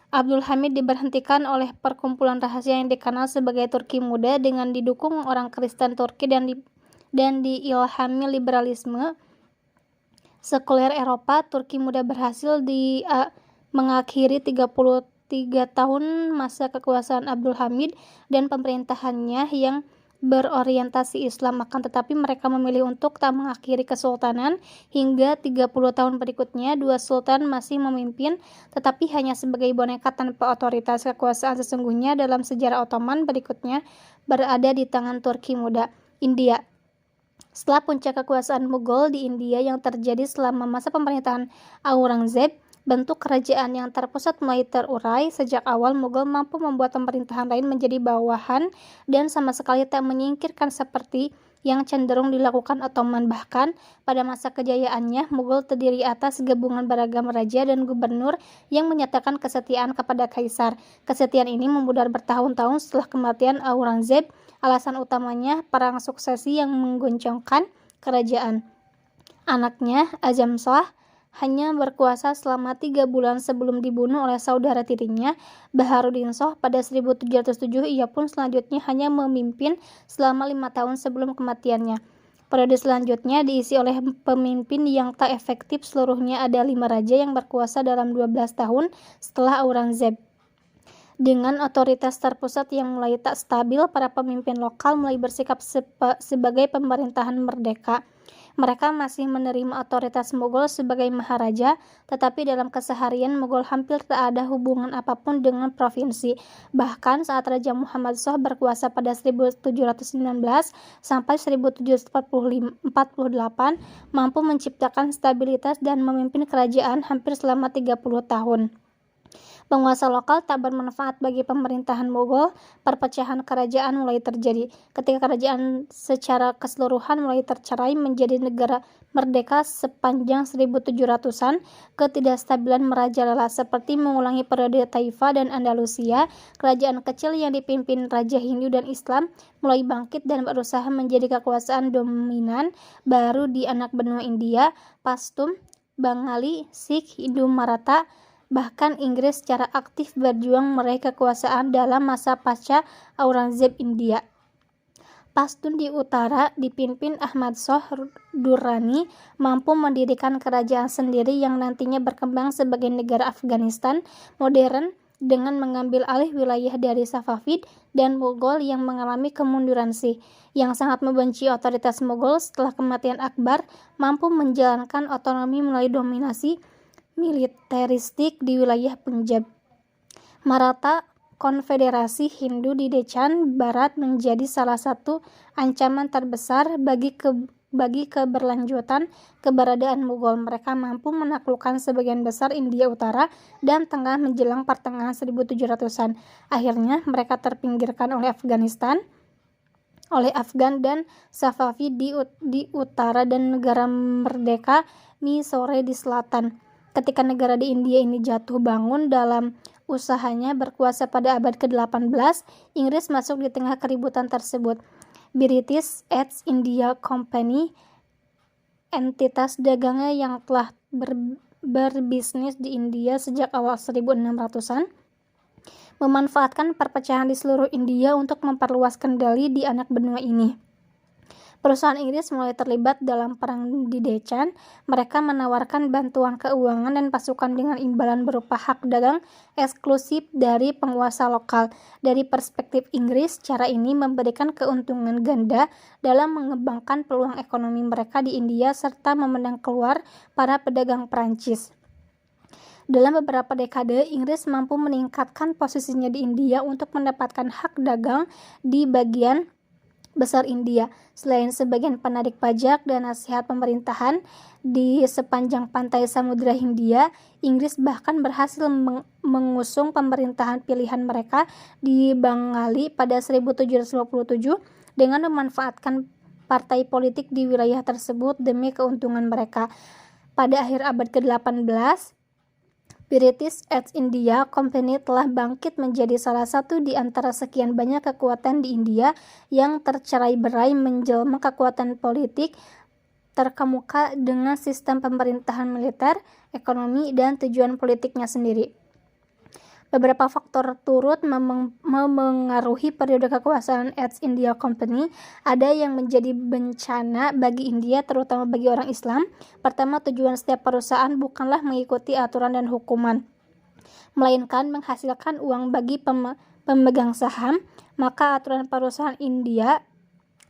Abdul Hamid diberhentikan oleh perkumpulan rahasia yang dikenal sebagai Turki Muda dengan didukung orang Kristen Turki dan diilhami liberalisme sekuler Eropa. Turki Muda berhasil mengakhiri 33 tahun masa kekuasaan Abdul Hamid dan pemerintahannya yang berorientasi Islam, akan tetapi mereka memilih untuk tak mengakhiri kesultanan. Hingga 30 tahun berikutnya, 2 sultan masih memimpin, tetapi hanya sebagai boneka tanpa otoritas. Kekuasaan sesungguhnya dalam sejarah Ottoman berikutnya berada di tangan Turki Muda. India. Setelah puncak kekuasaan Mughal di India yang terjadi selama masa pemerintahan Aurangzeb, bentuk kerajaan yang terpusat mulai terurai. Sejak awal, Mughal mampu membuat pemerintahan lain menjadi bawahan dan sama sekali tak menyingkirkan seperti yang cenderung dilakukan Ottoman. Bahkan, pada masa kejayaannya, Mughal terdiri atas gabungan beragam raja dan gubernur yang menyatakan kesetiaan kepada kaisar. Kesetiaan ini memudar bertahun-tahun setelah kematian Aurangzeb. Alasan utamanya perang suksesi yang mengguncangkan kerajaan. Anaknya, Azam Shah, hanya berkuasa selama 3 bulan sebelum dibunuh oleh saudara tirinya, Baharuddin Shah, pada 1707. Ia pun selanjutnya hanya memimpin selama 5 tahun sebelum kematiannya. Periode selanjutnya diisi oleh pemimpin yang tak efektif. Seluruhnya ada 5 raja yang berkuasa dalam 12 tahun setelah Aurangzeb. Dengan otoritas terpusat yang mulai tak stabil, para pemimpin lokal mulai bersikap sebagai pemerintahan merdeka. Mereka masih menerima otoritas Mughal sebagai maharaja, tetapi dalam keseharian Mughal hampir tak ada hubungan apapun dengan provinsi. Bahkan saat Raja Muhammad Shah berkuasa pada 1719 sampai 1748, mampu menciptakan stabilitas dan memimpin kerajaan hampir selama 30 tahun. Penguasa lokal tak bermanfaat bagi pemerintahan Mughal. Perpecahan kerajaan mulai terjadi ketika kerajaan secara keseluruhan mulai tercerai menjadi negara merdeka. Sepanjang 1700-an, ketidakstabilan merajalela seperti mengulangi periode Taifah dan Andalusia. Kerajaan kecil yang dipimpin Raja Hindu dan Islam mulai bangkit dan berusaha menjadi kekuasaan dominan baru di anak benua India. Pashtun, Bengali, Sikh, Hindu Maratha, bahkan Inggris secara aktif berjuang meraih kekuasaan dalam masa pasca Aurangzeb India. Pashtun di utara dipimpin Ahmad Shah Durrani mampu mendirikan kerajaan sendiri yang nantinya berkembang sebagai negara Afghanistan modern dengan mengambil alih wilayah dari Safavid dan Mughal yang mengalami kemunduran. Yang sangat membenci otoritas Mughal setelah kematian Akbar, mampu menjalankan otonomi melalui dominasi militeristik di wilayah Punjab. Maratha, konfederasi Hindu di Deccan Barat, menjadi salah satu ancaman terbesar bagi keberlanjutan keberadaan Mughal. Mereka mampu menaklukkan sebagian besar India Utara dan Tengah menjelang pertengahan 1700-an. Akhirnya mereka terpinggirkan oleh Afgan dan Safavid di utara dan negara merdeka Mysore di selatan. Ketika negara di India ini jatuh bangun dalam usahanya berkuasa pada abad ke-18, Inggris masuk di tengah keributan tersebut. British East India Company, entitas dagangnya yang telah berbisnis di India sejak awal 1600-an, memanfaatkan perpecahan di seluruh India untuk memperluas kendali di anak benua ini. Perusahaan Inggris mulai terlibat dalam perang di Deccan. Mereka menawarkan bantuan keuangan dan pasukan dengan imbalan berupa hak dagang eksklusif dari penguasa lokal. Dari perspektif Inggris, cara ini memberikan keuntungan ganda dalam mengembangkan peluang ekonomi mereka di India serta memendang keluar para pedagang Prancis. Dalam beberapa dekade, Inggris mampu meningkatkan posisinya di India untuk mendapatkan hak dagang di bagian besar India. Selain sebagian penarik pajak dan nasihat pemerintahan di sepanjang pantai Samudra Hindia, Inggris bahkan berhasil mengusung pemerintahan pilihan mereka di Bengali pada 1757 dengan memanfaatkan partai politik di wilayah tersebut demi keuntungan mereka. Pada akhir abad ke-18, British East India Company telah bangkit menjadi salah satu di antara sekian banyak kekuatan di India yang tercerai-berai menjelma kekuatan politik terkemuka dengan sistem pemerintahan militer, ekonomi, dan tujuan politiknya sendiri. Beberapa faktor turut memengaruhi periode kekuasaan East India Company. Ada yang menjadi bencana bagi India, terutama bagi orang Islam. Pertama, tujuan setiap perusahaan bukanlah mengikuti aturan dan hukuman, melainkan menghasilkan uang bagi pemegang saham. Maka aturan perusahaan India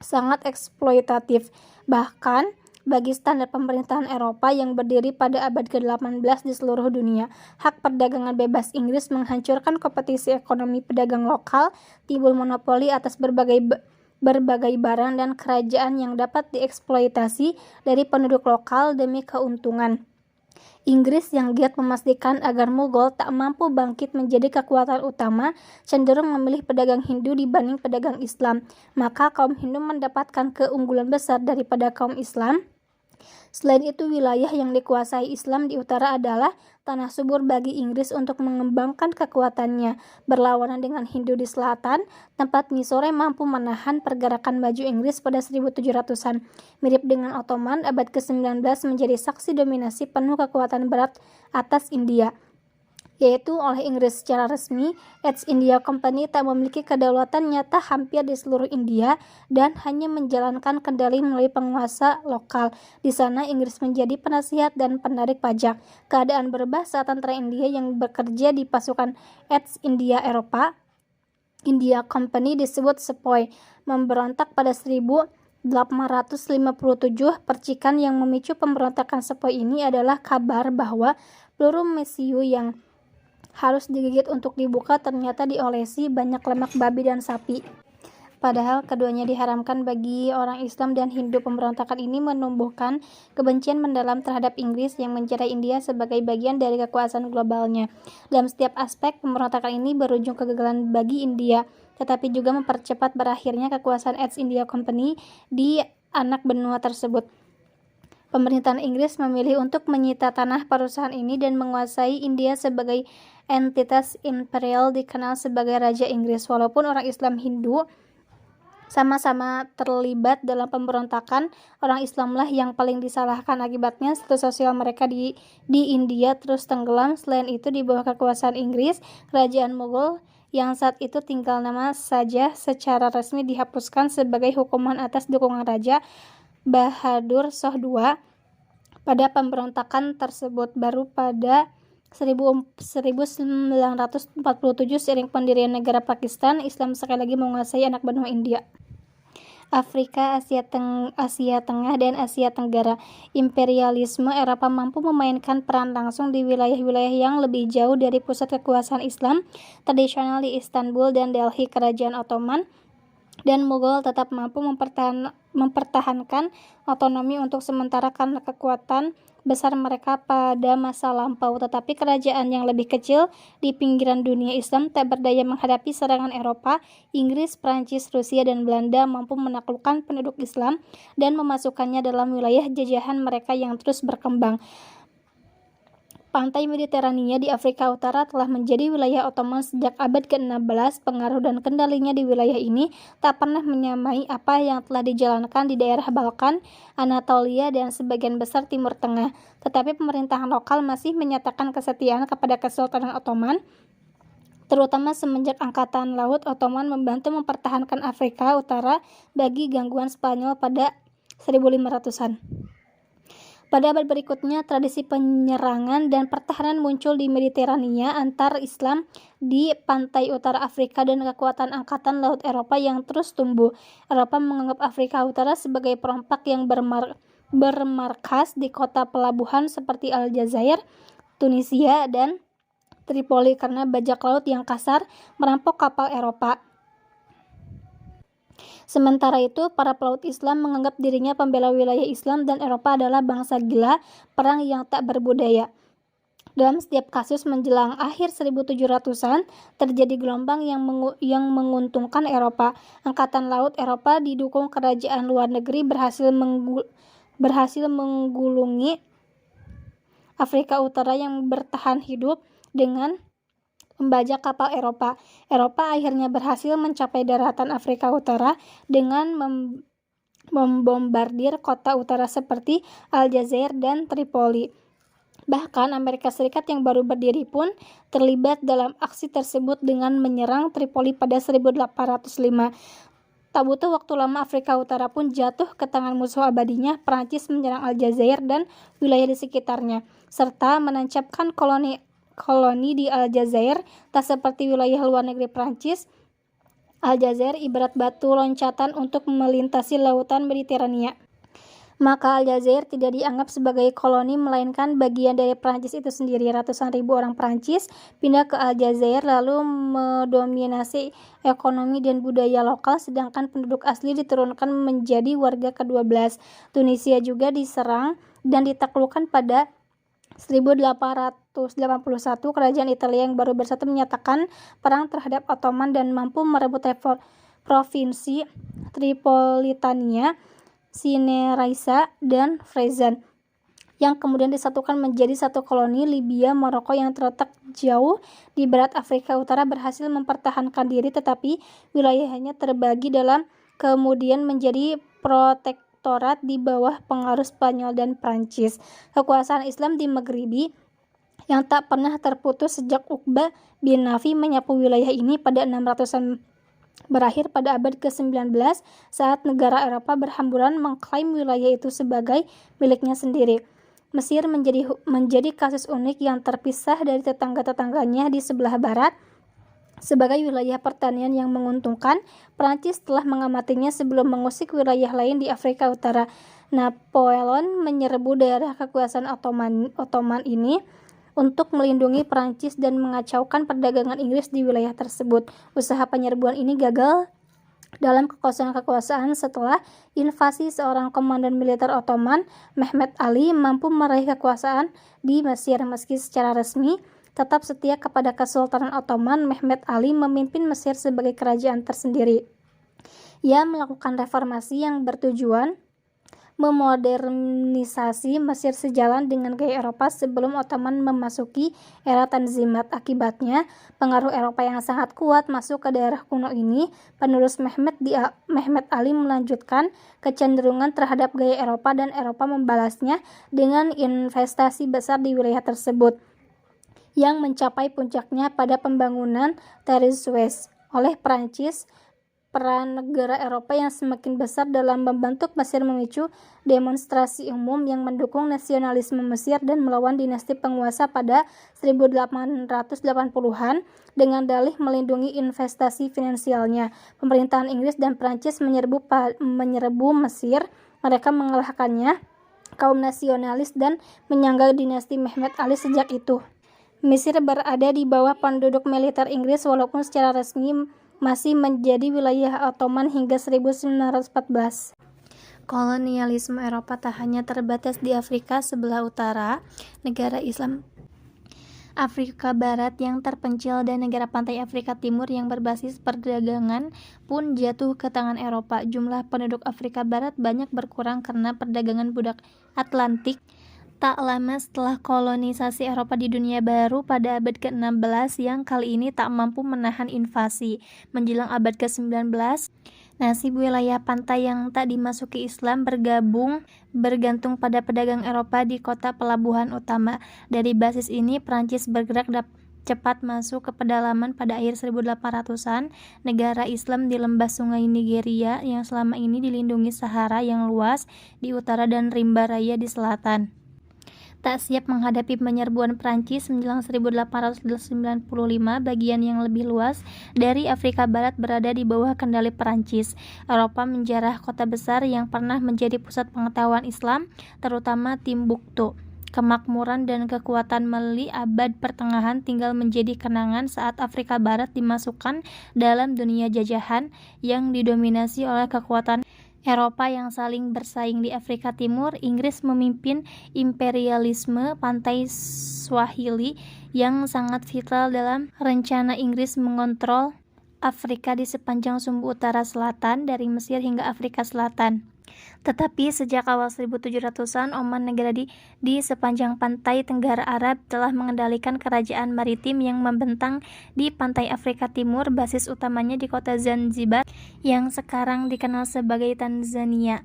sangat eksploitatif. Bahkan bagi standar pemerintahan Eropa yang berdiri pada abad ke-18 di seluruh dunia. Hak perdagangan bebas Inggris menghancurkan kompetisi ekonomi pedagang lokal, timbul monopoli atas berbagai barang dan kerajaan yang dapat dieksploitasi dari penduduk lokal demi keuntungan. Inggris yang giat memastikan agar Mughal tak mampu bangkit menjadi kekuatan utama, cenderung memilih pedagang Hindu dibanding pedagang Islam. Maka kaum Hindu mendapatkan keunggulan besar daripada kaum Islam. Selain itu, wilayah yang dikuasai Islam di utara adalah tanah subur bagi Inggris untuk mengembangkan kekuatannya. Berlawanan dengan Hindu di selatan, tempat Mysore mampu menahan pergerakan maju Inggris pada 1700-an. Mirip dengan Ottoman, abad ke-19 menjadi saksi dominasi penuh kekuatan berat atas India, yaitu oleh Inggris. Secara resmi, East India Company tak memiliki kedaulatan nyata hampir di seluruh India dan hanya menjalankan kendali melalui penguasa lokal. Di sana, Inggris menjadi penasihat dan penarik pajak. Keadaan berubah saat tentara India yang bekerja di pasukan East India India Company disebut Sepoy memberontak pada 1857. Percikan yang memicu pemberontakan Sepoy ini adalah kabar bahwa peluru mesiu yang harus digigit untuk dibuka ternyata diolesi banyak lemak babi dan sapi. Padahal keduanya diharamkan bagi orang Islam dan Hindu. Pemberontakan ini menumbuhkan kebencian mendalam terhadap Inggris yang menjadikan India sebagai bagian dari kekuasaan globalnya. Dalam setiap aspek, pemberontakan ini berujung kegagalan bagi India, tetapi juga mempercepat berakhirnya kekuasaan East India Company di anak benua tersebut. Pemerintahan Inggris memilih untuk menyita tanah perusahaan ini dan menguasai India sebagai entitas imperial dikenal sebagai Raja Inggris. Walaupun orang Islam Hindu sama-sama terlibat dalam pemberontakan, orang Islamlah yang paling disalahkan. Akibatnya status sosial mereka di India terus tenggelam. Selain itu, di bawah kekuasaan Inggris, kerajaan Mughal yang saat itu tinggal nama saja secara resmi dihapuskan sebagai hukuman atas dukungan Raja Bahadur Shah II pada pemberontakan tersebut. Baru pada 1947 seiring pendirian negara Pakistan, Islam sekali lagi menguasai anak benua India, Afrika, Asia Tengah, dan Asia Tenggara. Imperialisme Eropa mampu memainkan peran langsung di wilayah-wilayah yang lebih jauh dari pusat kekuasaan Islam tradisional di Istanbul dan Delhi. Kerajaan Ottoman dan Mughal tetap mampu mempertahankan otonomi untuk sementara karena kekuatan besar mereka pada masa lampau, tetapi kerajaan yang lebih kecil di pinggiran dunia Islam tak berdaya menghadapi serangan Eropa. Inggris, Prancis, Rusia, dan Belanda mampu menaklukkan penduduk Islam dan memasukkannya dalam wilayah jajahan mereka yang terus berkembang. Pantai Mediterania di Afrika Utara telah menjadi wilayah Ottoman sejak abad ke-16. Pengaruh dan kendalinya di wilayah ini tak pernah menyamai apa yang telah dijalankan di daerah Balkan, Anatolia, dan sebagian besar Timur Tengah. Tetapi pemerintahan lokal masih menyatakan kesetiaan kepada Kesultanan Ottoman, terutama semenjak Angkatan Laut Ottoman membantu mempertahankan Afrika Utara bagi gangguan Spanyol pada 1500-an. Pada abad berikutnya, tradisi penyerangan dan pertahanan muncul di Mediterania antar Islam di pantai utara Afrika dan kekuatan angkatan laut Eropa yang terus tumbuh. Eropa menganggap Afrika Utara sebagai perompak yang bermarkas di kota pelabuhan seperti Aljazair, Tunisia, dan Tripoli karena bajak laut yang kasar merampok kapal Eropa. Sementara itu, para pelaut Islam menganggap dirinya pembela wilayah Islam dan Eropa adalah bangsa gila, perang yang tak berbudaya. Dalam setiap kasus menjelang akhir 1700-an, terjadi gelombang yang menguntungkan Eropa. Angkatan laut Eropa didukung kerajaan luar negeri berhasil menggulungi Afrika Utara yang bertahan hidup dengan membajak kapal Eropa. Eropa akhirnya berhasil mencapai daratan Afrika Utara dengan membombardir kota utara seperti Aljazair dan Tripoli. Bahkan Amerika Serikat yang baru berdiri pun terlibat dalam aksi tersebut dengan menyerang Tripoli pada 1805. Tak butuh waktu lama Afrika Utara pun jatuh ke tangan musuh abadinya. Prancis menyerang Aljazair dan wilayah di sekitarnya, serta menancapkan koloni di Aljazair. Tak seperti wilayah luar negeri Prancis, Aljazair ibarat batu loncatan untuk melintasi lautan Mediterania. Maka Aljazair tidak dianggap sebagai koloni melainkan bagian dari Prancis itu sendiri. Ratusan ribu orang Prancis pindah ke Aljazair lalu mendominasi ekonomi dan budaya lokal, sedangkan penduduk asli diturunkan menjadi warga ke-12. Tunisia juga diserang dan ditaklukkan pada 1881. Kerajaan Italia yang baru bersatu menyatakan perang terhadap Ottoman dan mampu merebut provinsi Tripolitania, Sineraisa, dan Frezan, yang kemudian disatukan menjadi satu koloni. Libya, Maroko yang terletak jauh di barat Afrika Utara berhasil mempertahankan diri, tetapi wilayahnya terbagi dalam kemudian menjadi protektorat di bawah pengaruh Spanyol dan Prancis. Kekuasaan Islam di Maghribi yang tak pernah terputus sejak Uqbah bin Nafi menyapu wilayah ini pada 600-an berakhir pada abad ke-19 saat negara Eropa berhamburan mengklaim wilayah itu sebagai miliknya sendiri. Mesir menjadi kasus unik yang terpisah dari tetangga-tetangganya di sebelah barat sebagai wilayah pertanian yang menguntungkan. Prancis telah mengamatinya sebelum mengusik wilayah lain di Afrika Utara. Napoleon menyerbu daerah kekuasaan Ottoman ini untuk melindungi Prancis dan mengacaukan perdagangan Inggris di wilayah tersebut. Usaha penyerbuan ini gagal dalam kekosongan kekuasaan setelah invasi seorang komandan militer Ottoman, Mehmet Ali, mampu meraih kekuasaan di Mesir. Meski secara resmi tetap setia kepada Kesultanan Ottoman, Mehmet Ali memimpin Mesir sebagai kerajaan tersendiri. Ia melakukan reformasi yang bertujuan memodernisasi Mesir sejalan dengan gaya Eropa sebelum Ottoman memasuki era Tanzimat. Akibatnya, pengaruh Eropa yang sangat kuat masuk ke daerah kuno ini. Penerus Mehmet Ali melanjutkan kecenderungan terhadap gaya Eropa dan Eropa membalasnya dengan investasi besar di wilayah tersebut yang mencapai puncaknya pada pembangunan Terus Suez oleh Prancis. Peran negara Eropa yang semakin besar dalam membentuk Mesir memicu demonstrasi umum yang mendukung nasionalisme Mesir dan melawan dinasti penguasa pada 1880-an dengan dalih melindungi investasi finansialnya. Pemerintahan Inggris dan Prancis menyerbu Mesir. Mereka mengalahkannya, kaum nasionalis, dan menyangga dinasti Mehmet Ali. Sejak itu, Mesir berada di bawah penduduk militer Inggris walaupun secara resmi masih menjadi wilayah Ottoman hingga 1914. Kolonialisme Eropa tak hanya terbatas di Afrika sebelah utara, negara Islam Afrika Barat yang terpencil dan negara pantai Afrika Timur yang berbasis perdagangan pun jatuh ke tangan Eropa. Jumlah penduduk Afrika Barat banyak berkurang karena perdagangan budak Atlantik. Tak lama setelah kolonisasi Eropa di dunia baru pada abad ke-16 yang kali ini tak mampu menahan invasi. Menjelang abad ke-19, nasib wilayah pantai yang tak dimasuki Islam bergantung pada pedagang Eropa di kota pelabuhan utama. Dari basis ini, Prancis bergerak cepat masuk ke pedalaman pada akhir 1800-an, negara Islam di lembah sungai Nigeria yang selama ini dilindungi Sahara yang luas di utara dan rimba raya di selatan. Tak siap menghadapi penyerbuan Prancis menjelang 1895, bagian yang lebih luas dari Afrika Barat berada di bawah kendali Perancis. Eropa menjarah kota besar yang pernah menjadi pusat pengetahuan Islam, terutama Timbuktu. Kemakmuran dan kekuatan Mali abad pertengahan tinggal menjadi kenangan saat Afrika Barat dimasukkan dalam dunia jajahan yang didominasi oleh kekuatan Eropa yang saling bersaing. Di Afrika Timur, Inggris memimpin imperialisme pantai Swahili yang sangat vital dalam rencana Inggris mengontrol Afrika di sepanjang sumbu utara selatan dari Mesir hingga Afrika Selatan. Tetapi sejak awal 1700-an, Oman, negara di sepanjang pantai Tenggara Arab, telah mengendalikan kerajaan maritim yang membentang di pantai Afrika Timur, basis utamanya di kota Zanzibar yang sekarang dikenal sebagai Tanzania.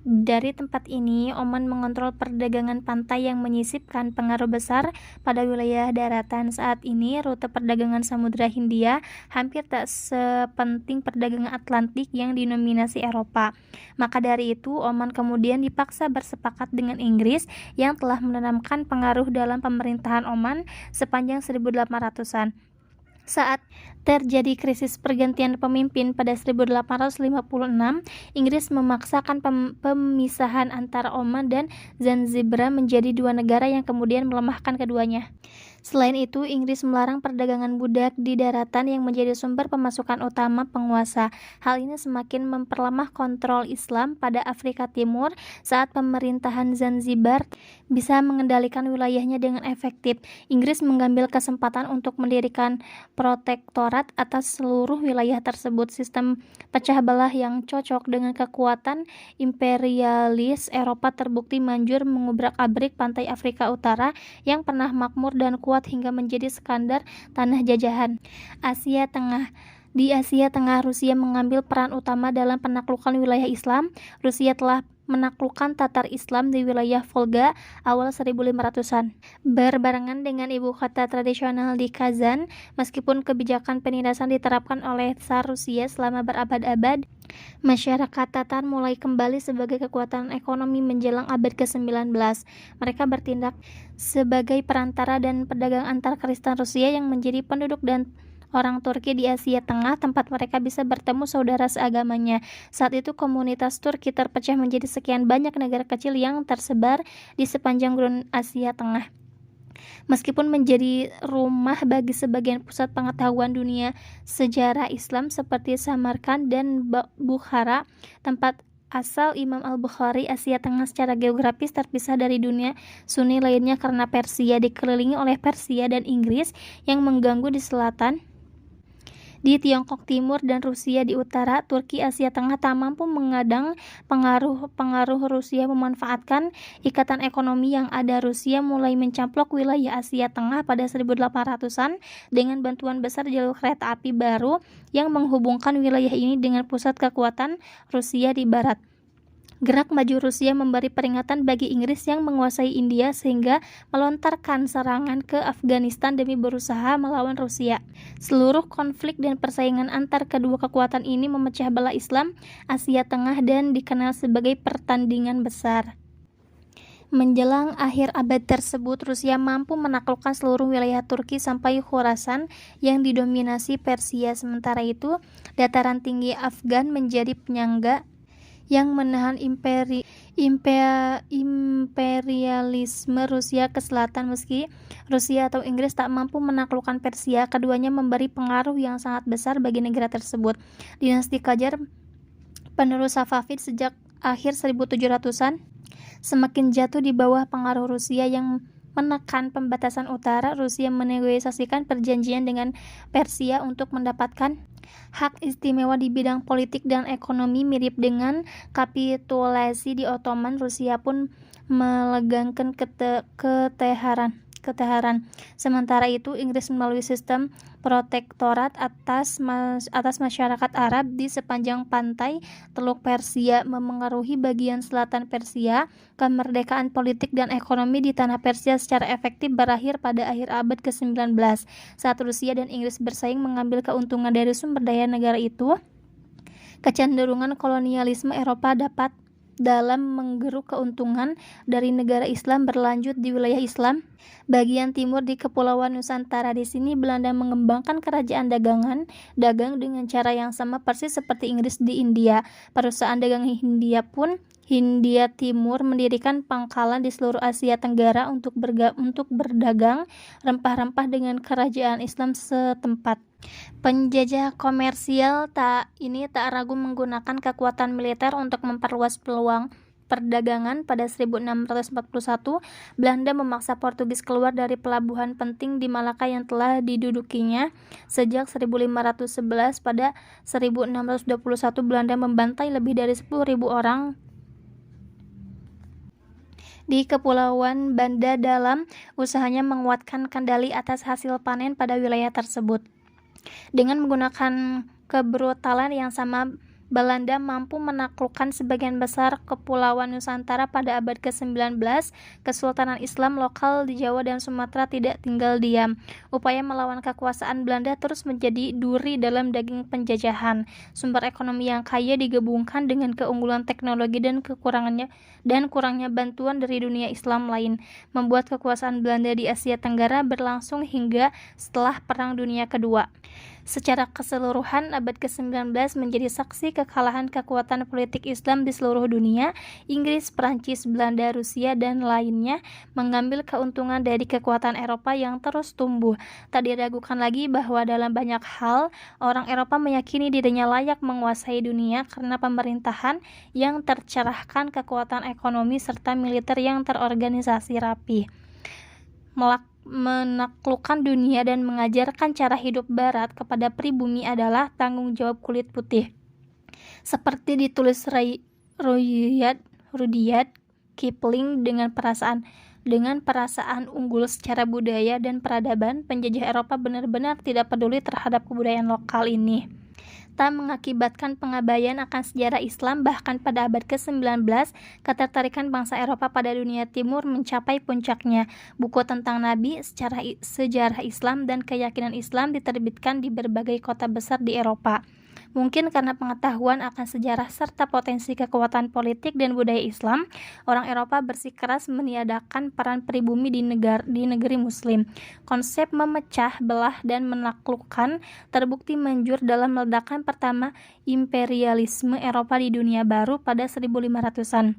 Dari tempat ini, Oman mengontrol perdagangan pantai yang menyisipkan pengaruh besar pada wilayah daratan. Saat ini, rute perdagangan Samudra Hindia hampir tak sepenting perdagangan Atlantik yang dinominasi Eropa. Maka dari itu, Oman kemudian dipaksa bersepakat dengan Inggris yang telah menanamkan pengaruh dalam pemerintahan Oman sepanjang 1800-an. Saat terjadi krisis pergantian pemimpin pada 1856, Inggris memaksakan pemisahan antara Oman dan Zanzibar menjadi dua negara yang kemudian melemahkan keduanya. Selain itu, Inggris melarang perdagangan budak di daratan yang menjadi sumber pemasukan utama penguasa. Hal ini semakin memperlemah kontrol Islam pada Afrika Timur saat pemerintahan Zanzibar bisa mengendalikan wilayahnya dengan efektif. Inggris mengambil kesempatan untuk mendirikan protektorat atas seluruh wilayah tersebut. Sistem pecah belah yang cocok dengan kekuatan imperialis Eropa terbukti manjur mengubrak-abrik pantai Afrika Utara yang pernah makmur dan kuat hingga menjadi sekandar tanah jajahan. Asia Tengah. Di Asia Tengah, Rusia mengambil peran utama dalam penaklukan wilayah Islam. Rusia telah menaklukkan Tatar Islam di wilayah Volga awal 1500-an. Berbarengan dengan ibu kota tradisional di Kazan, meskipun kebijakan penindasan diterapkan oleh Tsar Rusia selama berabad-abad, masyarakat Tatar mulai kembali sebagai kekuatan ekonomi menjelang abad ke-19. Mereka bertindak sebagai perantara dan pedagang antar Kristen Rusia yang menjadi penduduk dan orang Turki di Asia Tengah, tempat mereka bisa bertemu saudara seagamanya. Saat itu komunitas Turki terpecah menjadi sekian banyak negara kecil yang tersebar di sepanjang gurun Asia Tengah. Meskipun menjadi rumah bagi sebagian pusat pengetahuan dunia sejarah Islam seperti Samarkand dan Bukhara, tempat asal Imam Al-Bukhari, Asia Tengah secara geografis terpisah dari dunia Sunni lainnya karena Persia dikelilingi oleh Persia dan Inggris yang mengganggu di selatan. Di Tiongkok Timur dan Rusia di utara, Turki Asia Tengah tak mampu mengadang pengaruh Rusia memanfaatkan ikatan ekonomi yang ada. Rusia mulai mencamplok wilayah Asia Tengah pada 1800-an dengan bantuan besar jalur kereta api baru yang menghubungkan wilayah ini dengan pusat kekuatan Rusia di barat. Gerak maju Rusia memberi peringatan bagi Inggris yang menguasai India sehingga melontarkan serangan ke Afghanistan demi berusaha melawan Rusia. Seluruh konflik dan persaingan antar kedua kekuatan ini memecah belah Islam Asia Tengah dan dikenal sebagai pertandingan besar. Menjelang akhir abad tersebut, Rusia mampu menaklukkan seluruh wilayah Turki sampai Khurasan yang didominasi Persia. Sementara itu, dataran tinggi Afgan menjadi penyangga yang menahan imperialisme Rusia ke selatan. Meski Rusia atau Inggris tak mampu menaklukkan Persia, keduanya memberi pengaruh yang sangat besar bagi negara tersebut. Dinasti Qajar, penerus Safavid sejak akhir 1700-an, semakin jatuh di bawah pengaruh Rusia yang menekan pembatasan utara. Rusia menegosiasikan perjanjian dengan Persia untuk mendapatkan hak istimewa di bidang politik dan ekonomi. Mirip dengan kapitulasi di Ottoman, Rusia pun melegangkan ke Teheran. ke Teheran. Sementara itu, Inggris melalui sistem protektorat atas masyarakat Arab di sepanjang pantai Teluk Persia memengaruhi bagian selatan Persia. Kemerdekaan politik dan ekonomi di tanah Persia secara efektif berakhir pada akhir abad ke-19 saat Rusia dan Inggris bersaing mengambil keuntungan dari sumber daya negara itu. Kecenderungan kolonialisme Eropa dapat dalam menggeruk keuntungan dari negara Islam berlanjut di wilayah Islam bagian timur di Kepulauan Nusantara. Di sini Belanda mengembangkan kerajaan dagang dengan cara yang sama persis seperti Inggris di India. Perusahaan dagang Hindia Timur mendirikan pangkalan di seluruh Asia Tenggara untuk berdagang rempah-rempah dengan kerajaan Islam setempat. Penjajah komersial tak ragu menggunakan kekuatan militer untuk memperluas peluang perdagangan. Pada 1641, Belanda memaksa Portugis keluar dari pelabuhan penting di Malaka yang telah didudukinya sejak 1511. Pada 1621, Belanda membantai lebih dari 10.000 orang di Kepulauan Banda dalam usahanya menguatkan kendali atas hasil panen pada wilayah tersebut. Dengan menggunakan kebrutalan yang sama, Belanda mampu menaklukkan sebagian besar Kepulauan Nusantara pada abad ke-19. Kesultanan Islam lokal di Jawa dan Sumatera tidak tinggal diam. Upaya melawan kekuasaan Belanda terus menjadi duri dalam daging penjajahan. Sumber ekonomi yang kaya digabungkan dengan keunggulan teknologi dan kurangnya bantuan dari dunia Islam lain, membuat kekuasaan Belanda di Asia Tenggara berlangsung hingga setelah Perang Dunia Kedua. Secara keseluruhan, abad ke-19 menjadi saksi kekalahan kekuatan politik Islam di seluruh dunia. Inggris, Prancis, Belanda, Rusia, dan lainnya mengambil keuntungan dari kekuatan Eropa yang terus tumbuh. Tak diragukan lagi bahwa dalam banyak hal, orang Eropa meyakini dirinya layak menguasai dunia karena pemerintahan yang tercerahkan, kekuatan ekonomi, serta militer yang terorganisasi rapi. Menaklukkan dunia dan mengajarkan cara hidup Barat kepada pribumi adalah tanggung jawab kulit putih. Seperti ditulis Rudyard Kipling, dengan perasaan unggul secara budaya dan peradaban, penjajah Eropa benar-benar tidak peduli terhadap kebudayaan lokal ini. Tak mengakibatkan pengabaian akan sejarah Islam. Bahkan pada abad ke-19, ketertarikan bangsa Eropa pada dunia timur mencapai puncaknya. Buku tentang Nabi, sejarah Islam, dan keyakinan Islam diterbitkan di berbagai kota besar di Eropa. Mungkin karena pengetahuan akan sejarah serta potensi kekuatan politik dan budaya Islam, orang Eropa bersikeras meniadakan peran pribumi di negeri Muslim. Konsep memecah belah dan menaklukkan terbukti manjur dalam ledakan pertama imperialisme Eropa di dunia baru pada 1500-an.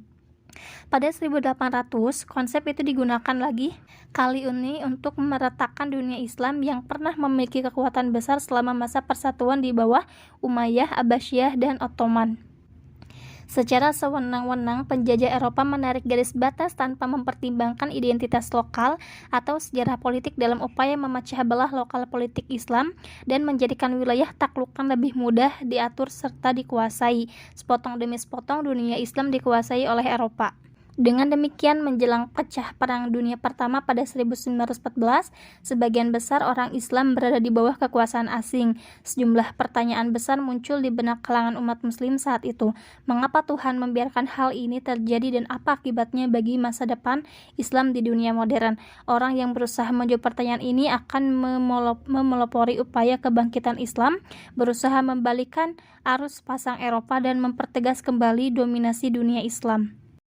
Pada 1800, konsep itu digunakan lagi kali ini untuk meretakkan dunia Islam yang pernah memiliki kekuatan besar selama masa persatuan di bawah Umayyah, Abbasiyah, dan Ottoman. Secara sewenang-wenang, penjajah Eropa menarik garis batas tanpa mempertimbangkan identitas lokal atau sejarah politik dalam upaya memecah belah lokal politik Islam dan menjadikan wilayah taklukan lebih mudah diatur serta dikuasai. Sepotong demi sepotong dunia Islam dikuasai oleh Eropa. Dengan demikian, menjelang pecah Perang Dunia Pertama pada 1914, sebagian besar orang Islam berada di bawah kekuasaan asing. Sejumlah pertanyaan besar muncul di benak kalangan umat Muslim saat itu. Mengapa Tuhan membiarkan hal ini terjadi dan apa akibatnya bagi masa depan Islam di dunia modern? Orang yang berusaha menjawab pertanyaan ini akan memelopori upaya kebangkitan Islam, berusaha membalikkan arus pasang Eropa dan mempertegas kembali dominasi dunia Islam.